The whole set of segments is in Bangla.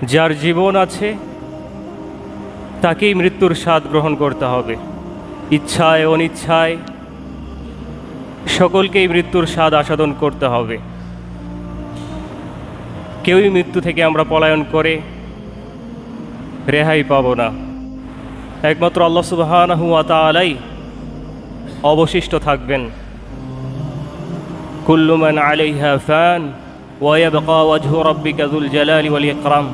যার জীবন আছে তাকেই মৃত্যুর স্বাদ গ্রহণ করতে হবে। ইচ্ছায় অনিচ্ছায় সকলকেই মৃত্যুর স্বাদ আস্বাদন করতে হবে। কেউই মৃত্যু থেকে আমরা পলায়ন করে রেহাই পাব না। একমাত্র আল্লাহ সুবহানাহু ওয়া তাআলাই অবশিষ্ট থাকবেন। কুল্লু মান আলাইহা ফান ওয়া ইয়াবকা ওয়াজহু রাব্বিকা যুল জালালি ওয়াল ইকরাম।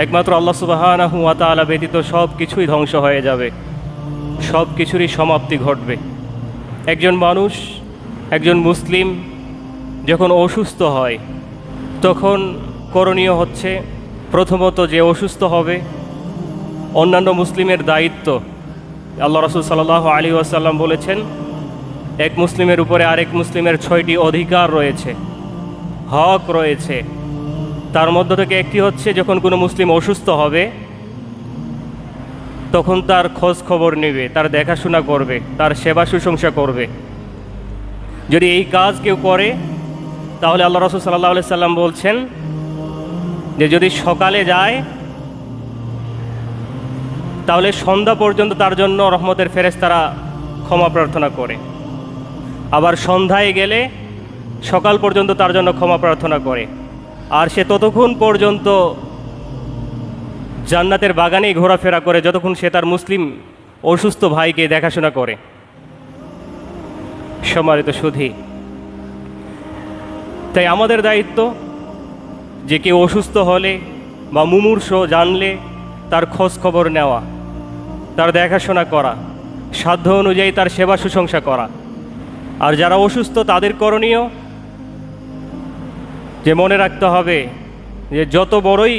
একমাত্র আল্লাহ সুবহানাহু ওয়া তাআলা ব্যতীত সব কিছুই ধ্বংস হয়ে যাবে, সব কিছুরই সমাপ্তি ঘটবে। একজন মানুষ, একজন মুসলিম যখন অসুস্থ হয় তখন করণীয় হচ্ছে, প্রথমত যে অসুস্থ হবে অন্যান্য মুসলিমের দায়িত্ব। আল্লাহ রাসূল সাল্লাল্লাহু আলাইহি ওয়াসাল্লাম বলেছেন, এক মুসলিমের উপরে আরেক মুসলিমের 6টি অধিকার রয়েছে, হক রয়েছে। তার মধ্য থেকে একটি হচ্ছে, যখন কোনো মুসলিম অসুস্থ হবে তখন তার খোঁজ খবর নেবে, তার দেখাশোনা করবে, তার সেবা শুশ্রূষা করবে। যদি এই কাজ কেউ করে তাহলে আল্লাহ রাসূল সাল্লাল্লাহু আলাইহি সাল্লাম বলছেন যে যদি সকালে যায় তাহলে সন্ধ্যা পর্যন্ত তার জন্য রহমতের ফেরেশতারা ক্ষমা প্রার্থনা করে, আবার সন্ধ্যায় গেলে সকাল পর্যন্ত তার জন্য ক্ষমা প্রার্থনা করে। আর সে ততক্ষণ পর্যন্ত জান্নাতের বাগানেই ঘোরাফেরা করে যতক্ষণ সে তার মুসলিম অসুস্থ ভাইকে দেখাশোনা করে। সম্মানিত সুধী, তাই আমাদের দায়িত্ব যে কেউ অসুস্থ হলে বা মুমূর্ষ জানলে তার খোঁজ খবর নেওয়া, তার দেখাশোনা করা, সাধ্য অনুযায়ী তার সেবা শুশ্রূষা করা। আর যারা অসুস্থ তাদের করণীয় যে মনে রাখতে হবে যে যত বড়ই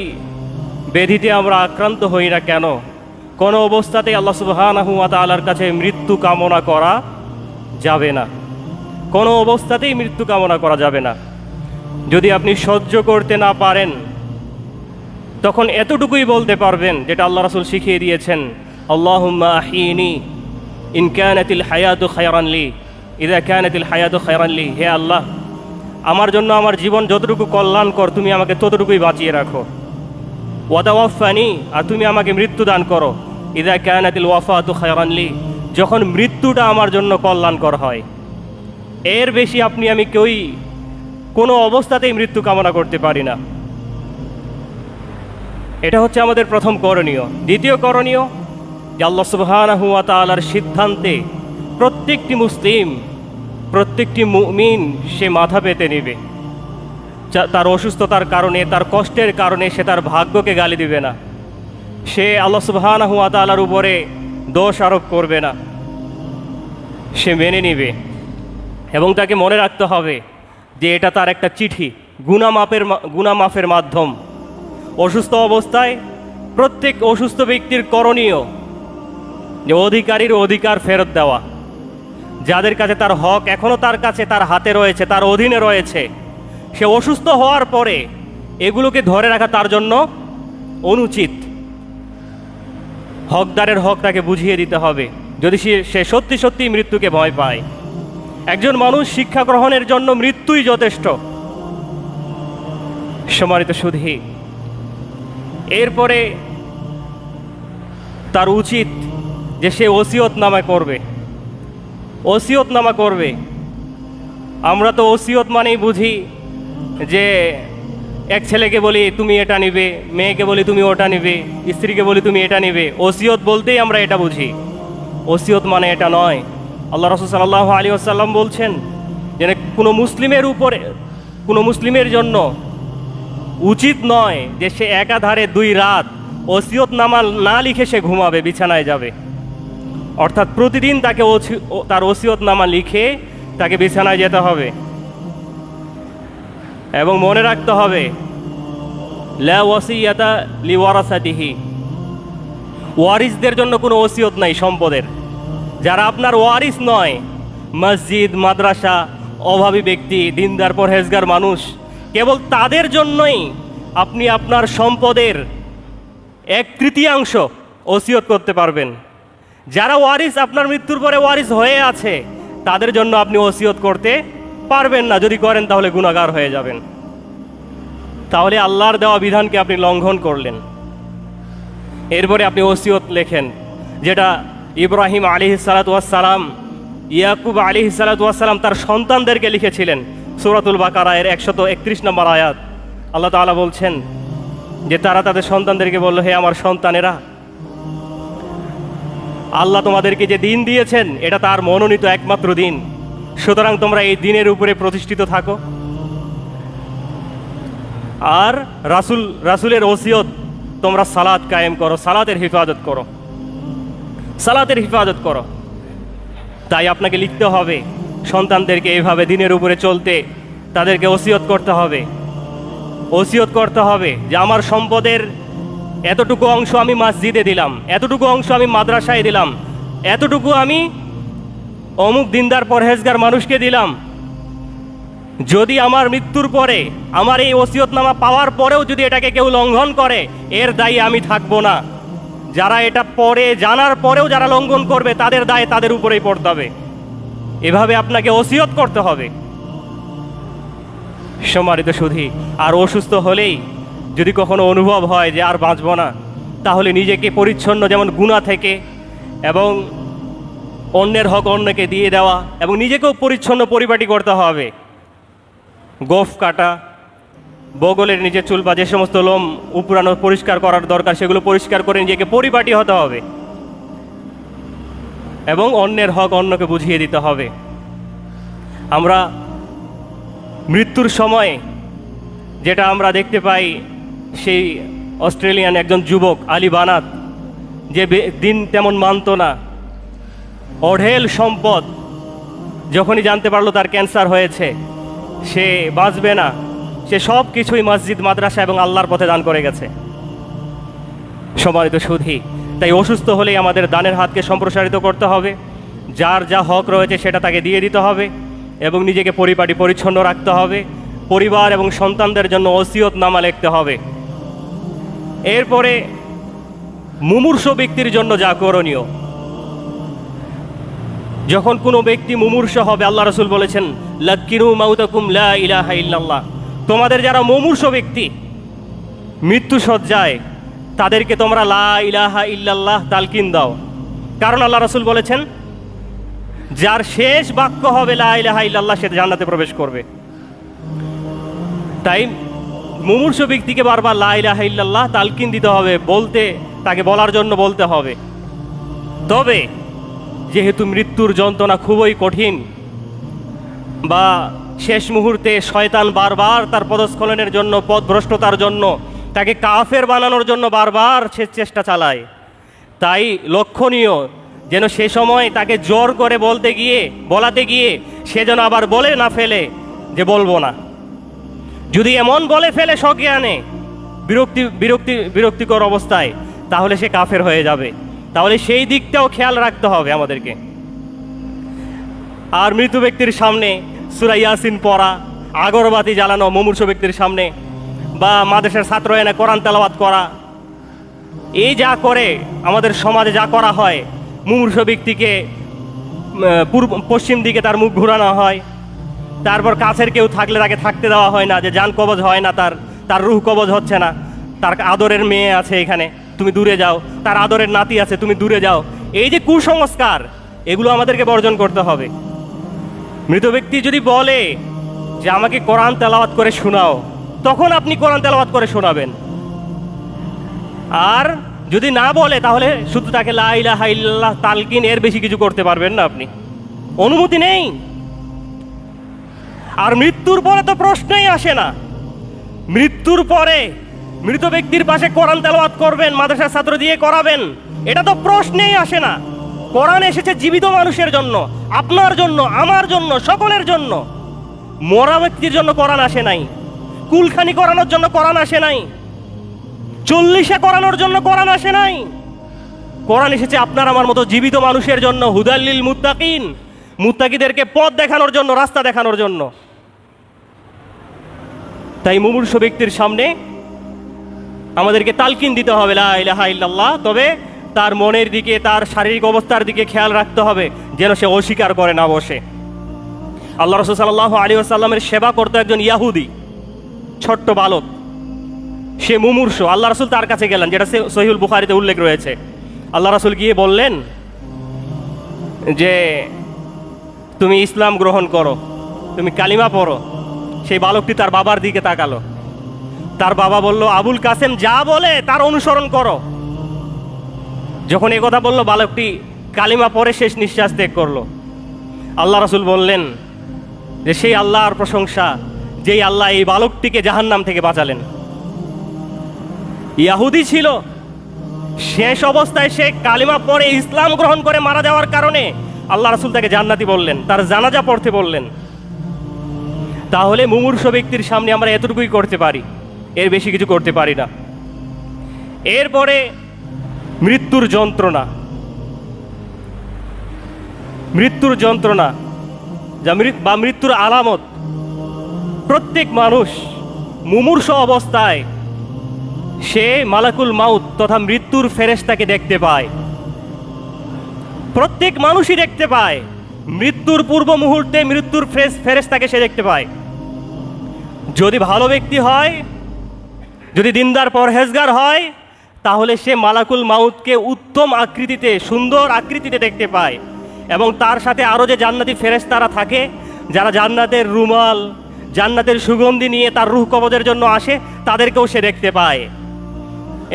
ব্যাধিতে আমরা আক্রান্ত হই না কেন, কোনো অবস্থাতেই আল্লাহ সুবহানাহু ওয়া তাআলার কাছে মৃত্যু কামনা করা যাবে না, কোনো অবস্থাতেই মৃত্যু কামনা করা যাবে না। যদি আপনি সহ্য করতে না পারেন তখন এতটুকুই বলতে পারবেন যেটা আল্লাহ রাসূল শিখিয়ে দিয়েছেন, আল্লাহুম্মা আহিনি ইন কানাতিল হায়াতু খায়রান লি ইযা কানাতিল হায়াতু খায়রান লি। হে আল্লাহ, আমার জন্য আমার জীবন যতটুকু কল্যাণকর তুমি আমাকে ততটুকুই বাঁচিয়ে রাখো। ওয়া তাওয়াফানি, আর তুমি আমাকে মৃত্যু দান করো, ইযা কানাতিল ওয়াফাতু খায়রান লি, যখন মৃত্যুটা আমার জন্য কল্যাণকর হয়। এর বেশি আপনি আমি কেউই কোনো অবস্থাতেই মৃত্যু কামনা করতে পারি না। এটা হচ্ছে আমাদের প্রথম করণীয়। দ্বিতীয় করণীয় যে আল্লাহ সুবহানাহু ওয়া তাআলার সিদ্ধান্তে প্রত্যেকটি মুসলিম, প্রত্যেকটি মুমিন সে মাথা পেতে নেবে। তার অসুস্থতার কারণে, তার কষ্টের কারণে সে তার ভাগ্যকে গালি দিবে না, সে আল্লাহ সুবহানাহু ওয়া তাআলার উপরে দোষ আরোপ করবে না, সে মেনে নেবে। এবং তাকে মনে রাখতে হবে যে এটা তার একটা চিঠি, গুনাহ মাফের মাধ্যম। অসুস্থ অবস্থায় প্রত্যেক অসুস্থ ব্যক্তির করণীয় যে অধিকারীর অধিকার ফেরত দেওয়া। যাদের কাছে তার হক এখনও তার কাছে, তার হাতে রয়েছে, তার অধীনে রয়েছে, সে অসুস্থ হওয়ার পরে এগুলোকে ধরে রাখা তার জন্য অনুচিত। হকদারের হক তাকে বুঝিয়ে দিতে হবে যদি সে সত্যি সত্যি মৃত্যুকে ভয় পায়। একজন মানুষ শিক্ষা গ্রহণের জন্য মৃত্যুই যথেষ্ট। সম্মানিত সুধী, এরপরে তার উচিত যে সে ওসিয়তনামা করবে, ওসিয়তনামা করবে। আমরা তো ওসিয়ত মানেই বুঝি যে এক ছেলেকে বলি তুমি এটা নিবে, মেয়েকে বলি তুমি ওটা নিবে, স্ত্রীকে বলি তুমি এটা নিবে। ওসিয়ত বলতেই আমরা এটা বুঝি, ওসিয়ত মানে এটা নয়। আল্লাহ রাসূল সাল্লাল্লাহু আলাইহি ওয়াসাল্লাম বলছেন যে কোনো মুসলিমের জন্য উচিত নয় যে সে একাধারে 2 রাত ওসিয়তনামা না লিখে সে ঘুমাবে, বিছানায় যাবে। অর্থাৎ প্রতিদিন তাকে তার ওসিয়তনামা লিখে তাকে বিছানায় যেতে হবে। এবং মনে রাখতে হবে লা ওয়াসিয়াতা লিওয়ারাসাতিহি, ওয়ারিসদের জন্য কোনো ওসিয়ত নাই সম্পদের। যারা আপনার ওয়ারিস নয়, মসজিদ, মাদ্রাসা, অভাবী ব্যক্তি, দিনদার পরহেজগার মানুষ, কেবল তাদের জন্যই আপনি আপনার সম্পদের 1/3 ওসিয়ত করতে পারবেন। যারা ওয়ারিস, আপনার মৃত্যুর পরে ওয়ারিস হয়ে আছে, তাদের জন্য আপনি ওসিয়ত করতে পারবেন না। যদি করেন তাহলে গুনাহগার হয়ে যাবেন। তাহলে আল্লাহর দেওয়া বিধানকে আপনি লঙ্ঘন করলেন। এরপরে আপনি ওসিয়ত লেখেন, যেটা ইব্রাহিম আলাইহিসসালাতু ওয়াসসালাম, ইয়াকুব আলাইহিসসালাতু ওয়াসসালাম তার সন্তানদেরকে লিখেছিলেন। সূরাতুল বাকারা এর 131 নম্বর আয়াত আল্লাহ তাআলা বলছেন যে তারা তাদের সন্তানদেরকে বলল, হে আমার সন্তানেরা, আল্লাহ তোমাদেরকে যে দিন দিয়েছেন এটা তার মনোনীত একমাত্র দিন, সুতরাং তোমরা এই দিনের উপরে প্রতিষ্ঠিত থাকো। আর রাসূলের ওসিয়ত, তোমরা সালাত কায়েম করো, সালাতের হিফাজত করো, সালাতের হিফাজত করো। তাই আপনাকে লিখতে হবে সন্তানদেরকে এইভাবে দিনের উপরে চলতে, তাদেরকে ওসিয়ত করতে হবে। ওসিয়ত করতে হবে যে আমার সম্পদের এতটুকু অংশ আমি মসজিদে দিলাম, এতটুকু অংশ আমি মাদ্রাসায় দিলাম, এতটুকু আমি অমুক দিনদার পরহেজগার মানুষকে দিলাম। যদি আমার মৃত্যুর পরে, আমার এই ওসিয়তনামা পাওয়ার পরেও যদি এটাকে কেউ লঙ্ঘন করে, এর দায়ী আমি থাকবো না। যারা এটা পরে জানার পরেও যারা লঙ্ঘন করবে তাদের দায় তাদের উপরেই পড়তে হবে। এভাবে আপনাকে ওসিয়ত করতে হবে। সম্মানিত সুধী, আর অসুস্থ হলেই যদি কখনো অনুভব হয় যে আর বাঁচব না, তাহলে নিজেকে পরিচ্ছন্ন, যেমন গুনাহ থেকে এবং অন্যের হক অন্যকে দিয়ে দেওয়া, এবং নিজেকেও পরিচ্ছন্ন পরিপাটি করতে হবে। গোফ কাটা, বগলের নিচে চুল বা যে সমস্ত লোম উপরানো পরিষ্কার করার দরকার সেগুলো পরিষ্কার করে নিজেকে পরিপাটি হতে হবে, এবং অন্যের হক অন্যকে বুঝিয়ে দিতে হবে। আমরা মৃত্যুর সময় যেটা আমরা দেখতে পাই, সেই অস্ট্রেলিয়ান একজন যুবক আলী বানাত, যে দিন তেমন মানত না, অঢেল সম্পদ, যখনই জানতে পারলো তার ক্যান্সার হয়েছে, সে বাঁচবে না, সে সব কিছুই মসজিদ, মাদ্রাসা এবং আল্লাহর পথে দান করে গেছে। সম্মানিত সুধী, তাই অসুস্থ হলেই আমাদের দানের হাতকে সম্প্রসারিত করতে হবে, যার যা হক রয়েছে সেটা তাকে দিয়ে দিতে হবে, এবং নিজেকে পরিপাটি পরিচ্ছন্ন রাখতে হবে। পরিবার এবং সন্তানদের জন্য ওসিয়তনামা লিখতে হবে। এরপরে মুমূর্ষু ব্যক্তির জন্য যা করণীয়, যখন কোনো ব্যক্তি মুমূর্ষু হবে, আল্লাহ রাসূল বলেছেন, লাক্কিনু মাউতাকুম লা ইলাহা ইল্লাল্লাহ, তোমাদের যারা মুমূর্ষু ব্যক্তি মৃত্যু সজ্জায়, তাদেরকে তোমরা লা ইলাহা ইল্লাল্লাহ তালকিন দাও। কারণ আল্লাহ রাসূল বলেছেন, যার শেষ বাক্য হবে লা ইলাহা ইল্লাল্লাহ, সে জান্নাতে প্রবেশ করবে। তাই মুমূর্ষু ব্যক্তিকে বারবার লা ইলাহা ইল্লাল্লাহ তালকিন দিতে হবে, বলতে, তাকে বলার জন্য বলতে হবে। তবে যেহেতু মৃত্যুর যন্ত্রণা খুবই কঠিন, বা শেষ মুহূর্তে শয়তান বারবার তার পদস্খলনের জন্য, পথভ্রষ্টতার জন্য, তাকে কাফের বানানোর জন্য বারবার সে চেষ্টা চালায়, তাই লক্ষণীয় যেন সে সময় তাকে জোর করে বলাতে গিয়ে সে যেন আবার বলে না ফেলে যে বলবো না। যদি এমন বলে ফেলে সজ্ঞানে, বিরক্তিকর অবস্থায়, তাহলে সে কাফের হয়ে যাবে। তাহলে সেই দিকটাও খেয়াল রাখতে হবে আমাদেরকে। আর মৃত ব্যক্তির সামনে সূরা ইয়াসিন পড়া, আগরবাতি জ্বালানো মুমূর্ষু ব্যক্তির সামনে, বা মাদ্রাসার ছাত্র এনে কোরআন তেলাওয়াত করা, এই যা করে আমাদের সমাজে যা করা হয়, মুমূর্ষু ব্যক্তিকে পশ্চিম দিকে তার মুখ ঘুরানো হয়, তারপর কাছের কেউ থাকলে তাকে থাকতে দেওয়া হয় না, যে জান কবজ হয় না, তার রূহ কবজ হচ্ছে না, তার আদরের মেয়ে আছে এখানে, তুমি দূরে যাও, তার আদরের নাতি আছে, তুমি দূরে যাও। এই যে কুসংস্কার, এগুলো আমাদেরকে বর্জন করতে হবে। মৃত ব্যক্তি যদি বলে যে আমাকে কোরআন তেলাওয়াত করে শোনাও, তখন আপনি কোরআন তেলাওয়াত করে শোনাবেন। আর যদি না বলে, তাহলে শুধু তাকে লা ইলাহা ইল্লাল্লাহ তালকিন, এর বেশি কিছু করতে পারবেন না, আপনি অনুমতি নেই। আর মৃত্যুর পরে তো প্রশ্নই আসে না। মৃত্যুর পরে মৃত ব্যক্তির পাশে কোরআন তেলাওয়াত করবেন, মাদ্রাসার ছাত্র দিয়ে করাবেন, এটা তো প্রশ্নেই আসে না। কোরআন এসেছে জীবিত মানুষের জন্য, আপনার জন্য, আমার জন্য, সকলের জন্য। মরা ব্যক্তির জন্য কোরআন আসে নাই, কুলখানি করানোর জন্য কোরআন আসে নাই, 40 করানোর জন্য কোরআন আসে নাই। কোরআন এসেছে আপনার আমার মতো জীবিত মানুষের জন্য, হুদাল্লিল মুত্তাকিন, মুত্তাকিদেরকে পথ দেখানোর জন্য, রাস্তা দেখানোর জন্য। তাই মুমূর্ষু ব্যক্তির সামনে আমাদেরকে তালকিন দিতে হবে লা ইলাহা ইল্লাল্লাহ, তবে তার মনের দিকে, তার শারীরিক অবস্থার দিকে খেয়াল রাখতে হবে যেন সে অস্বীকার করে না বসে। আল্লাহ রাসূল সাল্লাল্লাহু আলাইহি ওয়াসাল্লামের সেবা করতো একজন ইয়াহুদি, ছোট্ট বালক, সে মুমূর্ষ। আল্লাহ রাসূল তার কাছে গেলেন, যেটা সহিহুল বুখারীতে উল্লেখ রয়েছে। আল্লাহ রাসূল গিয়ে বললেন যে তুমি ইসলাম গ্রহণ করো, তুমি কালিমা পড়ো। সেই বালকটি তার বাবার দিকে তাকালো। তার বাবা বলল, আবুল কাসেম যা বলে তার অনুসরণ করো। যখন এই কথা বলল, বালকটি কালিমা পড়ে শেষ নিঃশ্বাস ত্যাগ করলো। আল্লাহ রাসূল বললেন যে সেই আল্লাহর প্রশংসা, যেই আল্লাহ এই বালকটিকে জাহান্নাম থেকে বাঁচালেন। ইয়াহুদি ছিল, শেষ অবস্থায় সে কালিমা পড়ে ইসলাম গ্রহণ করে মারা যাওয়ার কারণে আল্লাহ রাসূল তাকে জান্নাতি বললেন, তার জানাজা পড়তে বললেন। তাহলে মুমূর্ষ ব্যক্তির সামনে আমরা এতটুকুই করতে পারি, এর বেশি কিছু করতে পারি না। এরপরে মৃত্যুর যন্ত্রণা, মৃত্যুর যন্ত্রণা বা মৃত্যুর আলামত। প্রত্যেক মানুষ মুমূর্ষ অবস্থায় সে মালাকুল মাউত তথা মৃত্যুর ফেরেশতাকে দেখতে পায়। প্রত্যেক মানুষই দেখতে পায়। মৃত্যুর পূর্ব মুহূর্তে মৃত্যুর ফেরেশতাকে সে দেখতে পায়। যদি ভালো ব্যক্তি হয়, যদি দিনদার পরহেজগার হয়, তাহলে সে মালাকুল মাউতকে উত্তম আকৃতিতে, সুন্দর আকৃতিতে দেখতে পায়। এবং তার সাথে আরও যে জান্নাতি ফেরেশতারা থাকে, যারা জান্নাতের রুমাল, জান্নাতের সুগন্ধি নিয়ে তার রূহ কবজের জন্য আসে, তাদেরকেও সে দেখতে পায়।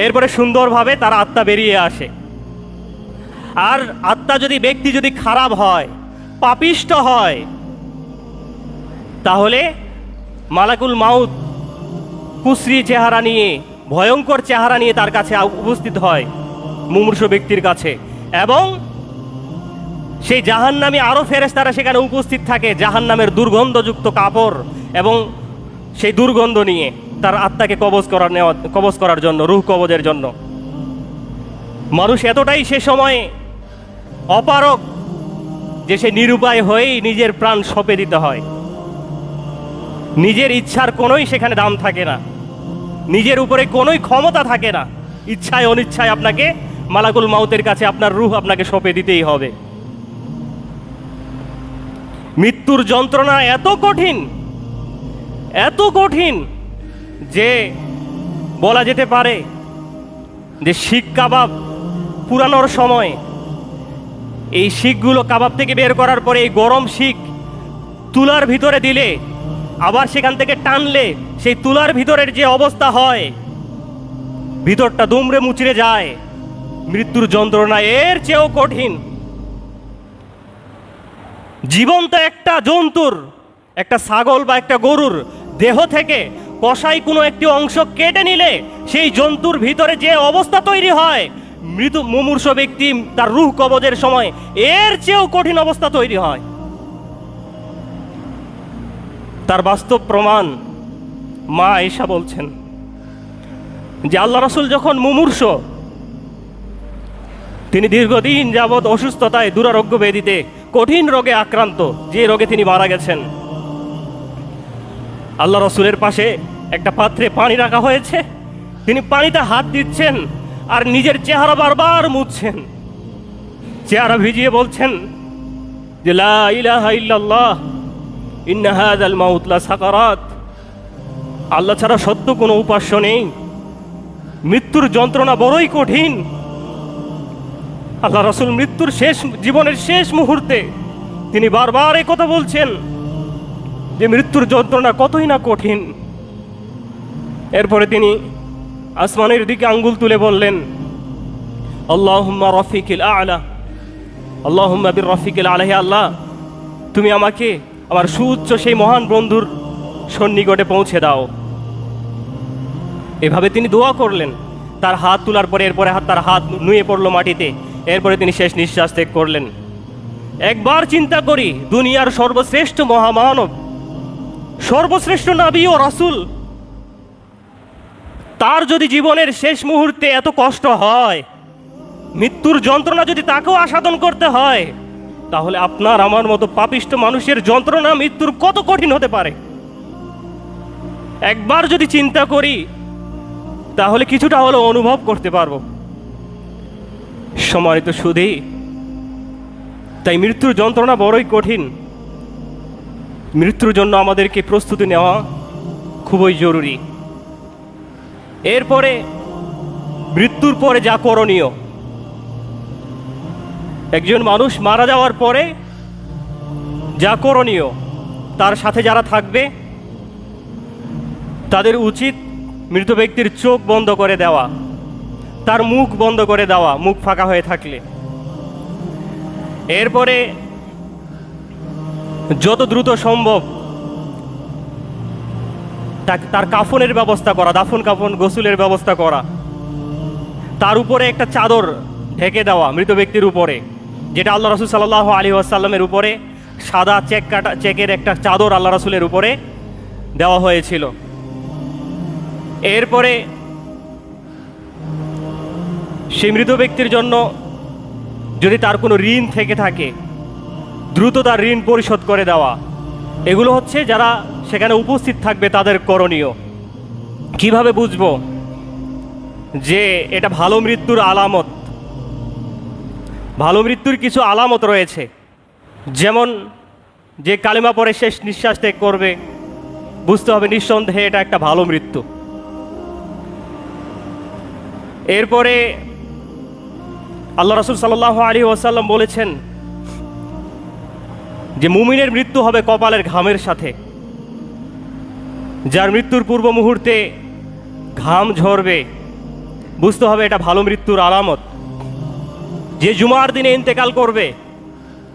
এরপরে সুন্দরভাবে তার আত্মা বেরিয়ে আসে। আর আত্মা যদি, ব্যক্তি যদি খারাপ হয়, পাপিষ্ট হয়, তাহলে মালাকুল মাউত কুশ্রী চেহারা নিয়ে, ভয়ঙ্কর চেহারা নিয়ে তার কাছে উপস্থিত হয়, মুমূর্ষ ব্যক্তির কাছে। এবং সেই জাহান্নামী আরও ফেরেশতারা সেখানে উপস্থিত থাকে, জাহান্নামের দুর্গন্ধযুক্ত কাপড় এবং সেই দুর্গন্ধ নিয়ে তার আত্মাকে কবজ করার জন্য, রূহ কবজের জন্য। মানুষ এতটাই সে সময়ে অপারগ যে সে নিরুপায় হয়েই নিজের প্রাণ সঁপে দিতে হয়। নিজের ইচ্ছার কোনোই সেখানে দাম থাকে না, নিজের উপরে কোনোই ক্ষমতা থাকে না। ইচ্ছায় অনিচ্ছায় আপনাকে মালাকুল মাউতের কাছে আপনার রূহ আপনাকে সঁপে দিতেই হবে। মৃত্যুর যন্ত্রণা এত কঠিন, এত কঠিন যে বলা যেতে পারে যে শিক কাবাব পুরানোর সময় এই শিকগুলো কাবাব থেকে বের করার পরে এই গরম শিক তুলার ভিতরে দিলে, আবার সেখান থেকে টানলে সেই তুলার ভিতরের যে অবস্থা হয়, ভিতরটা দুমড়ে মুচড়ে যায়। মৃত্যুর যন্ত্রণা এর চেয়েও কঠিন। জীবন্ত একটা জন্তুর, একটা ছাগল বা একটা গরুর দেহ থেকে কষাই কোনো একটি অংশ কেটে নিলে সেই জন্তুর ভিতরে যে অবস্থা তৈরি হয়, মুমূর্ষ ব্যক্তি তার রূহ কবজের সময় এর চেয়েও কঠিন অবস্থা তৈরি হয়। তার বাস্তব প্রমাণ মা আয়েশা বলছেন যে আল্লাহ রাসূল যখন মুমূর্ষ, তিনি দীর্ঘদিন যাবৎ অসুস্থতায়, দুরারোগ্য ব্যাধিতে, কঠিন রোগে আক্রান্ত, যে রোগে তিনি মারা গেছেন। আল্লাহ রাসূলের পাশে একটা পাত্রে পানি রাখা হয়েছে, তিনি পানিতে হাত দিচ্ছেন আর নিজের চেহারা বারবার মুছছেন, চেহারা ভিজিয়ে বলছেন যে লা ইলাহা ইল্লাল্লাহ ইন্না হাযাল মাউত লা সাকারাত। আল্লাহ ছাড়া সত্য কোনো উপাস্য নেই, মৃত্যুর যন্ত্রণা বড়ই কঠিন। আল্লাহ রাসূল মৃত্যুর জীবনের শেষ মুহূর্তে তিনি বারবার এই কথা বলছেন যে মৃত্যুর যন্ত্রণা কতই না কঠিন। এরপরে তিনি আসমানের দিকে আঙ্গুল তুলে বললেন, আল্লাহুম্মা রফিকিল আ'লা, আল্লাহুম্মা বির রফিকিল আ'লা। হে আল্লাহ, তুমি আমাকে আমার সুউচ্চ সেই মহান বন্ধুর সন্নিকটে পৌঁছে দাও। এভাবে তিনি দোয়া করলেন। তার হাত তোলার পরে এরপরে তার হাত নুয়ে পড়লো মাটিতে। এরপরে তিনি শেষ নিঃশ্বাস ত্যাগ করলেন। একবার চিন্তা করি, দুনিয়ার সর্বশ্রেষ্ঠ মহামানব, সর্বশ্রেষ্ঠ নবী ও রাসূল, তার যদি জীবনের শেষ মুহূর্তে এত কষ্ট হয়, মৃত্যুর যন্ত্রণা যদি তাকেও আস্বাদন করতে হয়, তাহলে আপনার আমার মতো পাপিষ্ঠ মানুষের যন্ত্রণা, মৃত্যুর কত কঠিন হতে পারে। একবার যদি চিন্তা করি তাহলে কিছুটা হলেও অনুভব করতে পারবো। সম্মানিত সুধী, তাই মৃত্যুর যন্ত্রণা বড়ই কঠিন। মৃত্যুর জন্য আমাদেরকে প্রস্তুতি নেওয়া খুবই জরুরি। এরপরে মৃত্যুর পরে যা করণীয়, একজন মানুষ মারা যাওয়ার পরে যা করণীয়, তার সাথে যারা থাকবে তাদের উচিত মৃত ব্যক্তির চোখ বন্ধ করে দেওয়া, তার মুখ বন্ধ করে দেওয়া, মুখ ফাঁকা হয়ে থাকলে। এরপরে যত দ্রুত সম্ভব তার কাফনের ব্যবস্থা করা, দাফন কাফন গোসলের ব্যবস্থা করা, তার উপরে একটা চাদর ঢেকে দেওয়া মৃত ব্যক্তির উপরে, যেটা আল্লাহ রাসূল সাল্লাল্লাহু আলাইহি ওয়াসাল্লামের উপরে সাদা চেকের একটা চাদর আল্লাহ রাসূলের উপরে দেওয়া হয়েছিল। এরপরে সেই মৃত ব্যক্তির জন্য যদি তার কোনো ঋণ থেকে থাকে, দ্রুত তার ঋণ পরিশোধ করে দেওয়া। এগুলো হচ্ছে যারা সেখানে উপস্থিত থাকবে তাদের করণীয়। কিভাবে বুঝবো যে এটা ভালো মৃত্যুর আলামত? ভালো মৃত্যুর কিছু আলামত রয়েছে, যেমন যে কালিমা পরে শেষ নিঃশ্বাস ত্যাগ করবে, বুঝতে হবে নিঃসন্দেহে এটা একটা ভালো মৃত্যু। এরপরে আল্লাহ রাসূল সাল্লাল্লাহু আলাইহি ওয়াসাল্লাম বলেছেন যে মুমিনের মৃত্যু হবে কপালের ঘামের সাথে। যার মৃত্যুর পূর্ব মুহূর্তে ঘাম ঝরবে, বুঝতে হবে এটা ভালো মৃত্যুর আলামত। যে জুমার দিনে ইন্তেকাল করবে,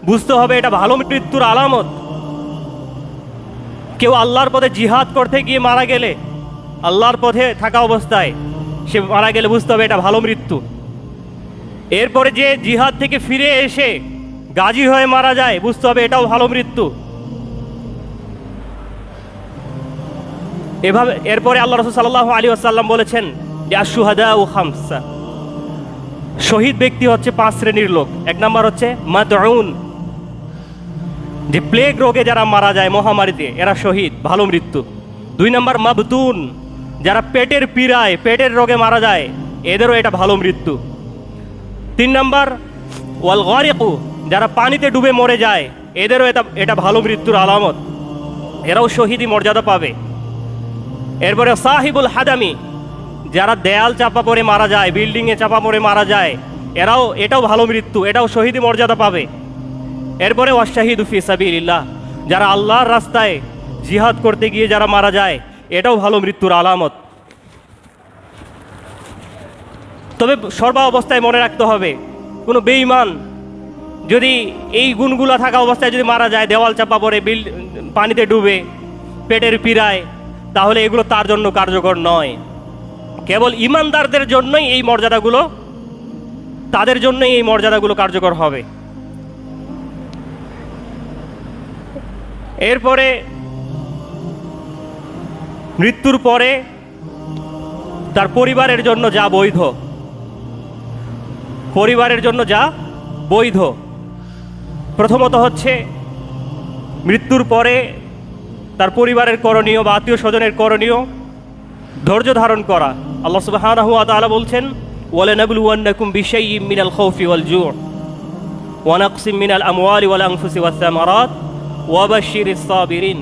বুঝতে হবে এটা ভালো মৃত্যুর আলামত। কেউ আল্লাহর পথে জিহাদ করতে গিয়ে মারা গেলে, আল্লাহর পথে থাকা অবস্থায় সে মারা গেলে, বুঝতে হবে এটা ভালো মৃত্যু। এরপরে যে জিহাদ থেকে ফিরে এসে গাজী হয়ে মারা যায়, বুঝতে হবে এটাও ভালো মৃত্যু। এভাবে এরপরে আল্লাহ রাসূল সাল্লাল্লাহু আলাইহি ওয়াসাল্লাম বলেছেন যে আশ-শুহাদাউ খামসা, শহীদ ব্যক্তি হচ্ছে 5 শ্রেণীর লোক। 1 নম্বর হচ্ছে মাদউন, যে প্লেগ রোগে যারা মারা যায়, মহামারীতে, এরা শহীদ, ভালো মৃত্যু। 2 নম্বর মাবতুন, যারা পেটের পীড়ায়, পেটের রোগে মারা যায়, এদেরও এটা ভালো মৃত্যু। 3 নম্বর ওয়াল গারিকু, যারা পানিতে ডুবে মরে যায়, এদেরও এটা ভালো মৃত্যুর আলামত, এরাও শহীদি মর্যাদা পাবে। এরপরে সাহিবুল হাদামি, যারা দেয়াল চাপা পড়ে মারা যায়, বিল্ডিংয়ে চাপা পড়ে মারা যায়, এটাও ভালো মৃত্যু, এটাও শহীদি মর্যাদা পাবে। এরপরে ওয়াশাহিদু ফি সাবিলিল্লাহ, যারা আল্লাহর রাস্তায় জিহাদ করতে গিয়ে যারা মারা যায়, এটাও ভালো মৃত্যুর আলামত। তবে সর্বা অবস্থায় মনে রাখতে হবে, কোনো বেঈমান যদি এই গুণগুলো থাকা অবস্থায় যদি মারা যায়, দেওয়াল চাপা পড়ে, পানিতে ডুবে, পেটের পীড়ায়, তাহলে এগুলো তার জন্য কার্যকর নয়। কেবল ঈমানদারদের জন্যই এই মর্যাদাগুলো, তাদের জন্যই এই মর্যাদাগুলো কার্যকর হবে। এরপরে মৃত্যুর পরে তার পরিবারের জন্য যা বৈধ, পরিবারের জন্য যা বৈধ, প্রথমত হচ্ছে মৃত্যুর পরে তার পরিবারের করণীয় বা আত্মীয় স্বজনের করণীয় ধৈর্য ধারণ করা। আল্লাহ সুবহানাহু ওয়া তাআলা বলছেন ওয়ালানাবলুওয়ান্নাকুম বিশাইইম মিনাল খাউফি ওয়াল জু' ওয়া নাকসিম মিনাল আমওয়ালি ওয়াল আনফুসি ওয়াস সামারাত ওয়া বাশশিরিস সাবিরিন।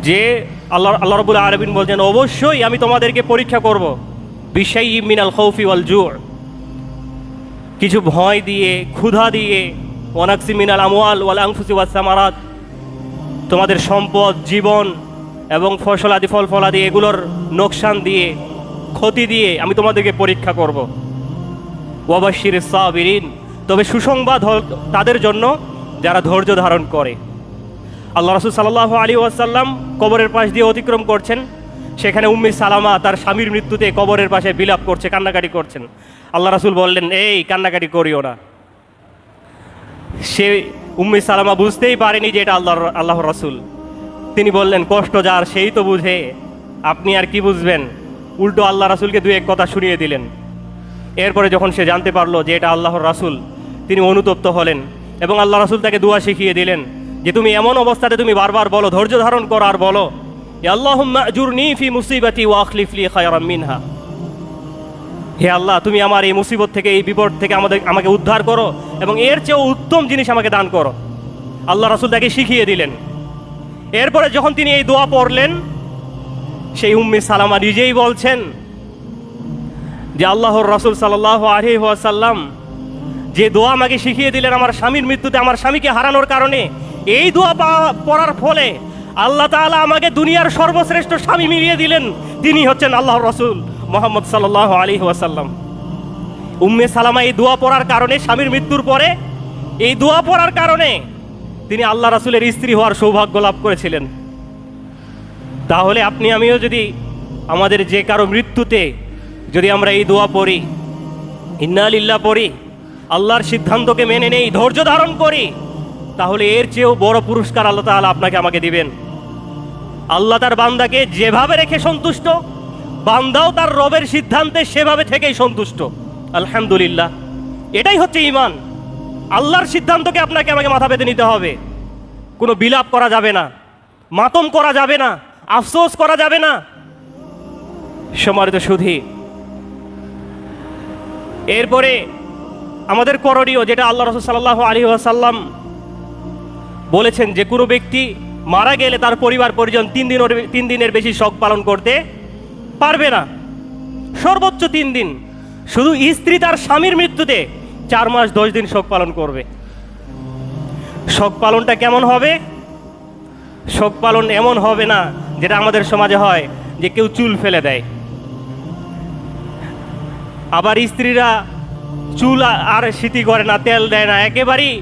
যে আল্লাহ রাব্বুল আলামিন বলছেন, অবশ্যই আমি তোমাদেরকে পরীক্ষা করব বিশাইইম মিনাল খাউফি ওয়াল জু', কিছু ভয় দিয়ে, ক্ষুধা দিয়ে, ওয়া নাকসিম মিনাল আমওয়াল ওয়াল আনফুসি ওয়াস সামারাত, তোমাদের সম্পদ, জীবন এবং ফসলাদি, ফল ফলাদি, এগুলোর নোকসান দিয়ে, ক্ষতি দিয়ে আমি তোমাদেরকে পরীক্ষা করব। ওয়া বাশশিরিস সাবিরিন, তবে সুসংবাদ তাদের জন্য যারা ধৈর্য ধারণ করে। আল্লাহ রাসূল সাল্লাল্লাহু আলাইহি ওয়াসাল্লাম কবরের পাশ দিয়ে অতিক্রম করছেন, সেখানে উম্মে সালামা তার স্বামীর মৃত্যুতে কবরের পাশে বিলাপ করছে, কান্নাকাটি করছেন। আল্লাহ রাসূল বললেন, এই কান্নাকাটি করিও না। সে উম্মে সালামা বুঝতেই পারেনি যে এটা আল্লাহর রাসূল। তিনি বললেন, কষ্ট যার সেই তো বুঝে, আপনি আর কি বুঝবেন। উল্টো আল্লাহ রাসূলকে 2-1 কথা শুনিয়ে দিলেন। এরপরে যখন সে জানতে পারলো যে এটা আল্লাহর রাসূল, তিনি অনুতপ্ত হলেন এবং আল্লাহ রাসূল তাকে দোয়া শিখিয়ে দিলেন যে তুমি এমন অবস্থাতে তুমি বারবার বলো, ধৈর্য ধারণ করো আর বলো, আল্লাহুম্মা আজুরনি ফি মুসিবাতি ওয়া আখলিফ লি খায়রাম মিনহা, হে আল্লাহ তুমি আমার এই মুসিবত থেকে, এই বিপদ থেকে আমাকে উদ্ধার করো এবং এর চেয়েও উত্তম জিনিস আমাকে দান করো। আল্লাহ রাসূল তাকে শিখিয়ে দিলেন। এরপরে যখন তিনি এই দোয়া পড়লেন, সেই উম্মে সালামা নিজেই বলছেন যে আল্লাহর রাসূল সাল্লাল্লাহু আলাইহি ওয়াসাল্লাম যে দোয়া আমাকে শিখিয়ে দিলেন আমার স্বামীর মৃত্যুতে, আমার স্বামীকে হারানোর কারণে, এই দোয়া পড়ার ফলে আল্লাহ তাআলা আমাকে দুনিয়ার সর্বশ্রেষ্ঠ স্বামী মিলিয়ে দিলেন। তিনি হচ্ছেন আল্লাহর রাসূল মুহাম্মদ সাল্লাল্লাহু আলাইহি ওয়াসাল্লাম। উম্মে সালামা এই দোয়া পড়ার কারণে, স্বামীর মৃত্যুর পরে এই দোয়া পড়ার কারণে তিনি আল্লাহ রাসূলের স্ত্রী হওয়ার সৌভাগ্য লাভ করেছিলেন। তাহলে আপনি আমিও যদি আমাদের যে কারো মৃত্যুতে যদি আমরা এই দোয়া পড়ি, ইন্না লিল্লাহ পড়ি, আল্লাহর সিদ্ধান্তকে মেনে নেই, ধৈর্য ধারণ করি, তাহলে এর চেয়েও বড় পুরস্কার আল্লাহ তাআলা আপনাকে আমাকে দিবেন। আল্লাহ তার বান্দাকে যেভাবে রেখে সন্তুষ্ট, বান্দাও তার রবের সিদ্ধান্তে সেভাবে থেকেই সন্তুষ্ট। আলহামদুলিল্লাহ, এটাই হচ্ছে ঈমান। আল্লাহর সিদ্ধান্তকে আপনাকে আমাকে মাথা পেতে নিতে হবে। কোনো বিলাপ করা যাবে না, মাতম করা যাবে না, আফসোস করা যাবে না। সম্মানিত সুধী, এরপরে আমাদের করণীয়, যেটা আল্লাহ রাসূল সাল্লাল্লাহু আলাইহি ওয়াসাল্লাম বলেছেন, যে কোনো ব্যক্তি মারা গেলে তার পরিবার পরিজন 3 দিনের বেশি শোক পালন করতে পারবে না, সর্বোচ্চ 3 দিন। শুধু স্ত্রী তার স্বামীর মৃত্যুতে 4 মাস 10 দিন শোক পালন করবে। শোক পালনটা কেমন হবে? শোক পালন এমন হবে না যেটা আমাদের সমাজে হয়, যে কেউ চুল ফেলে দেয়, আবার স্ত্রীরা চুল আর স্মৃতি করে না, তেল দেয় না, একেবারেই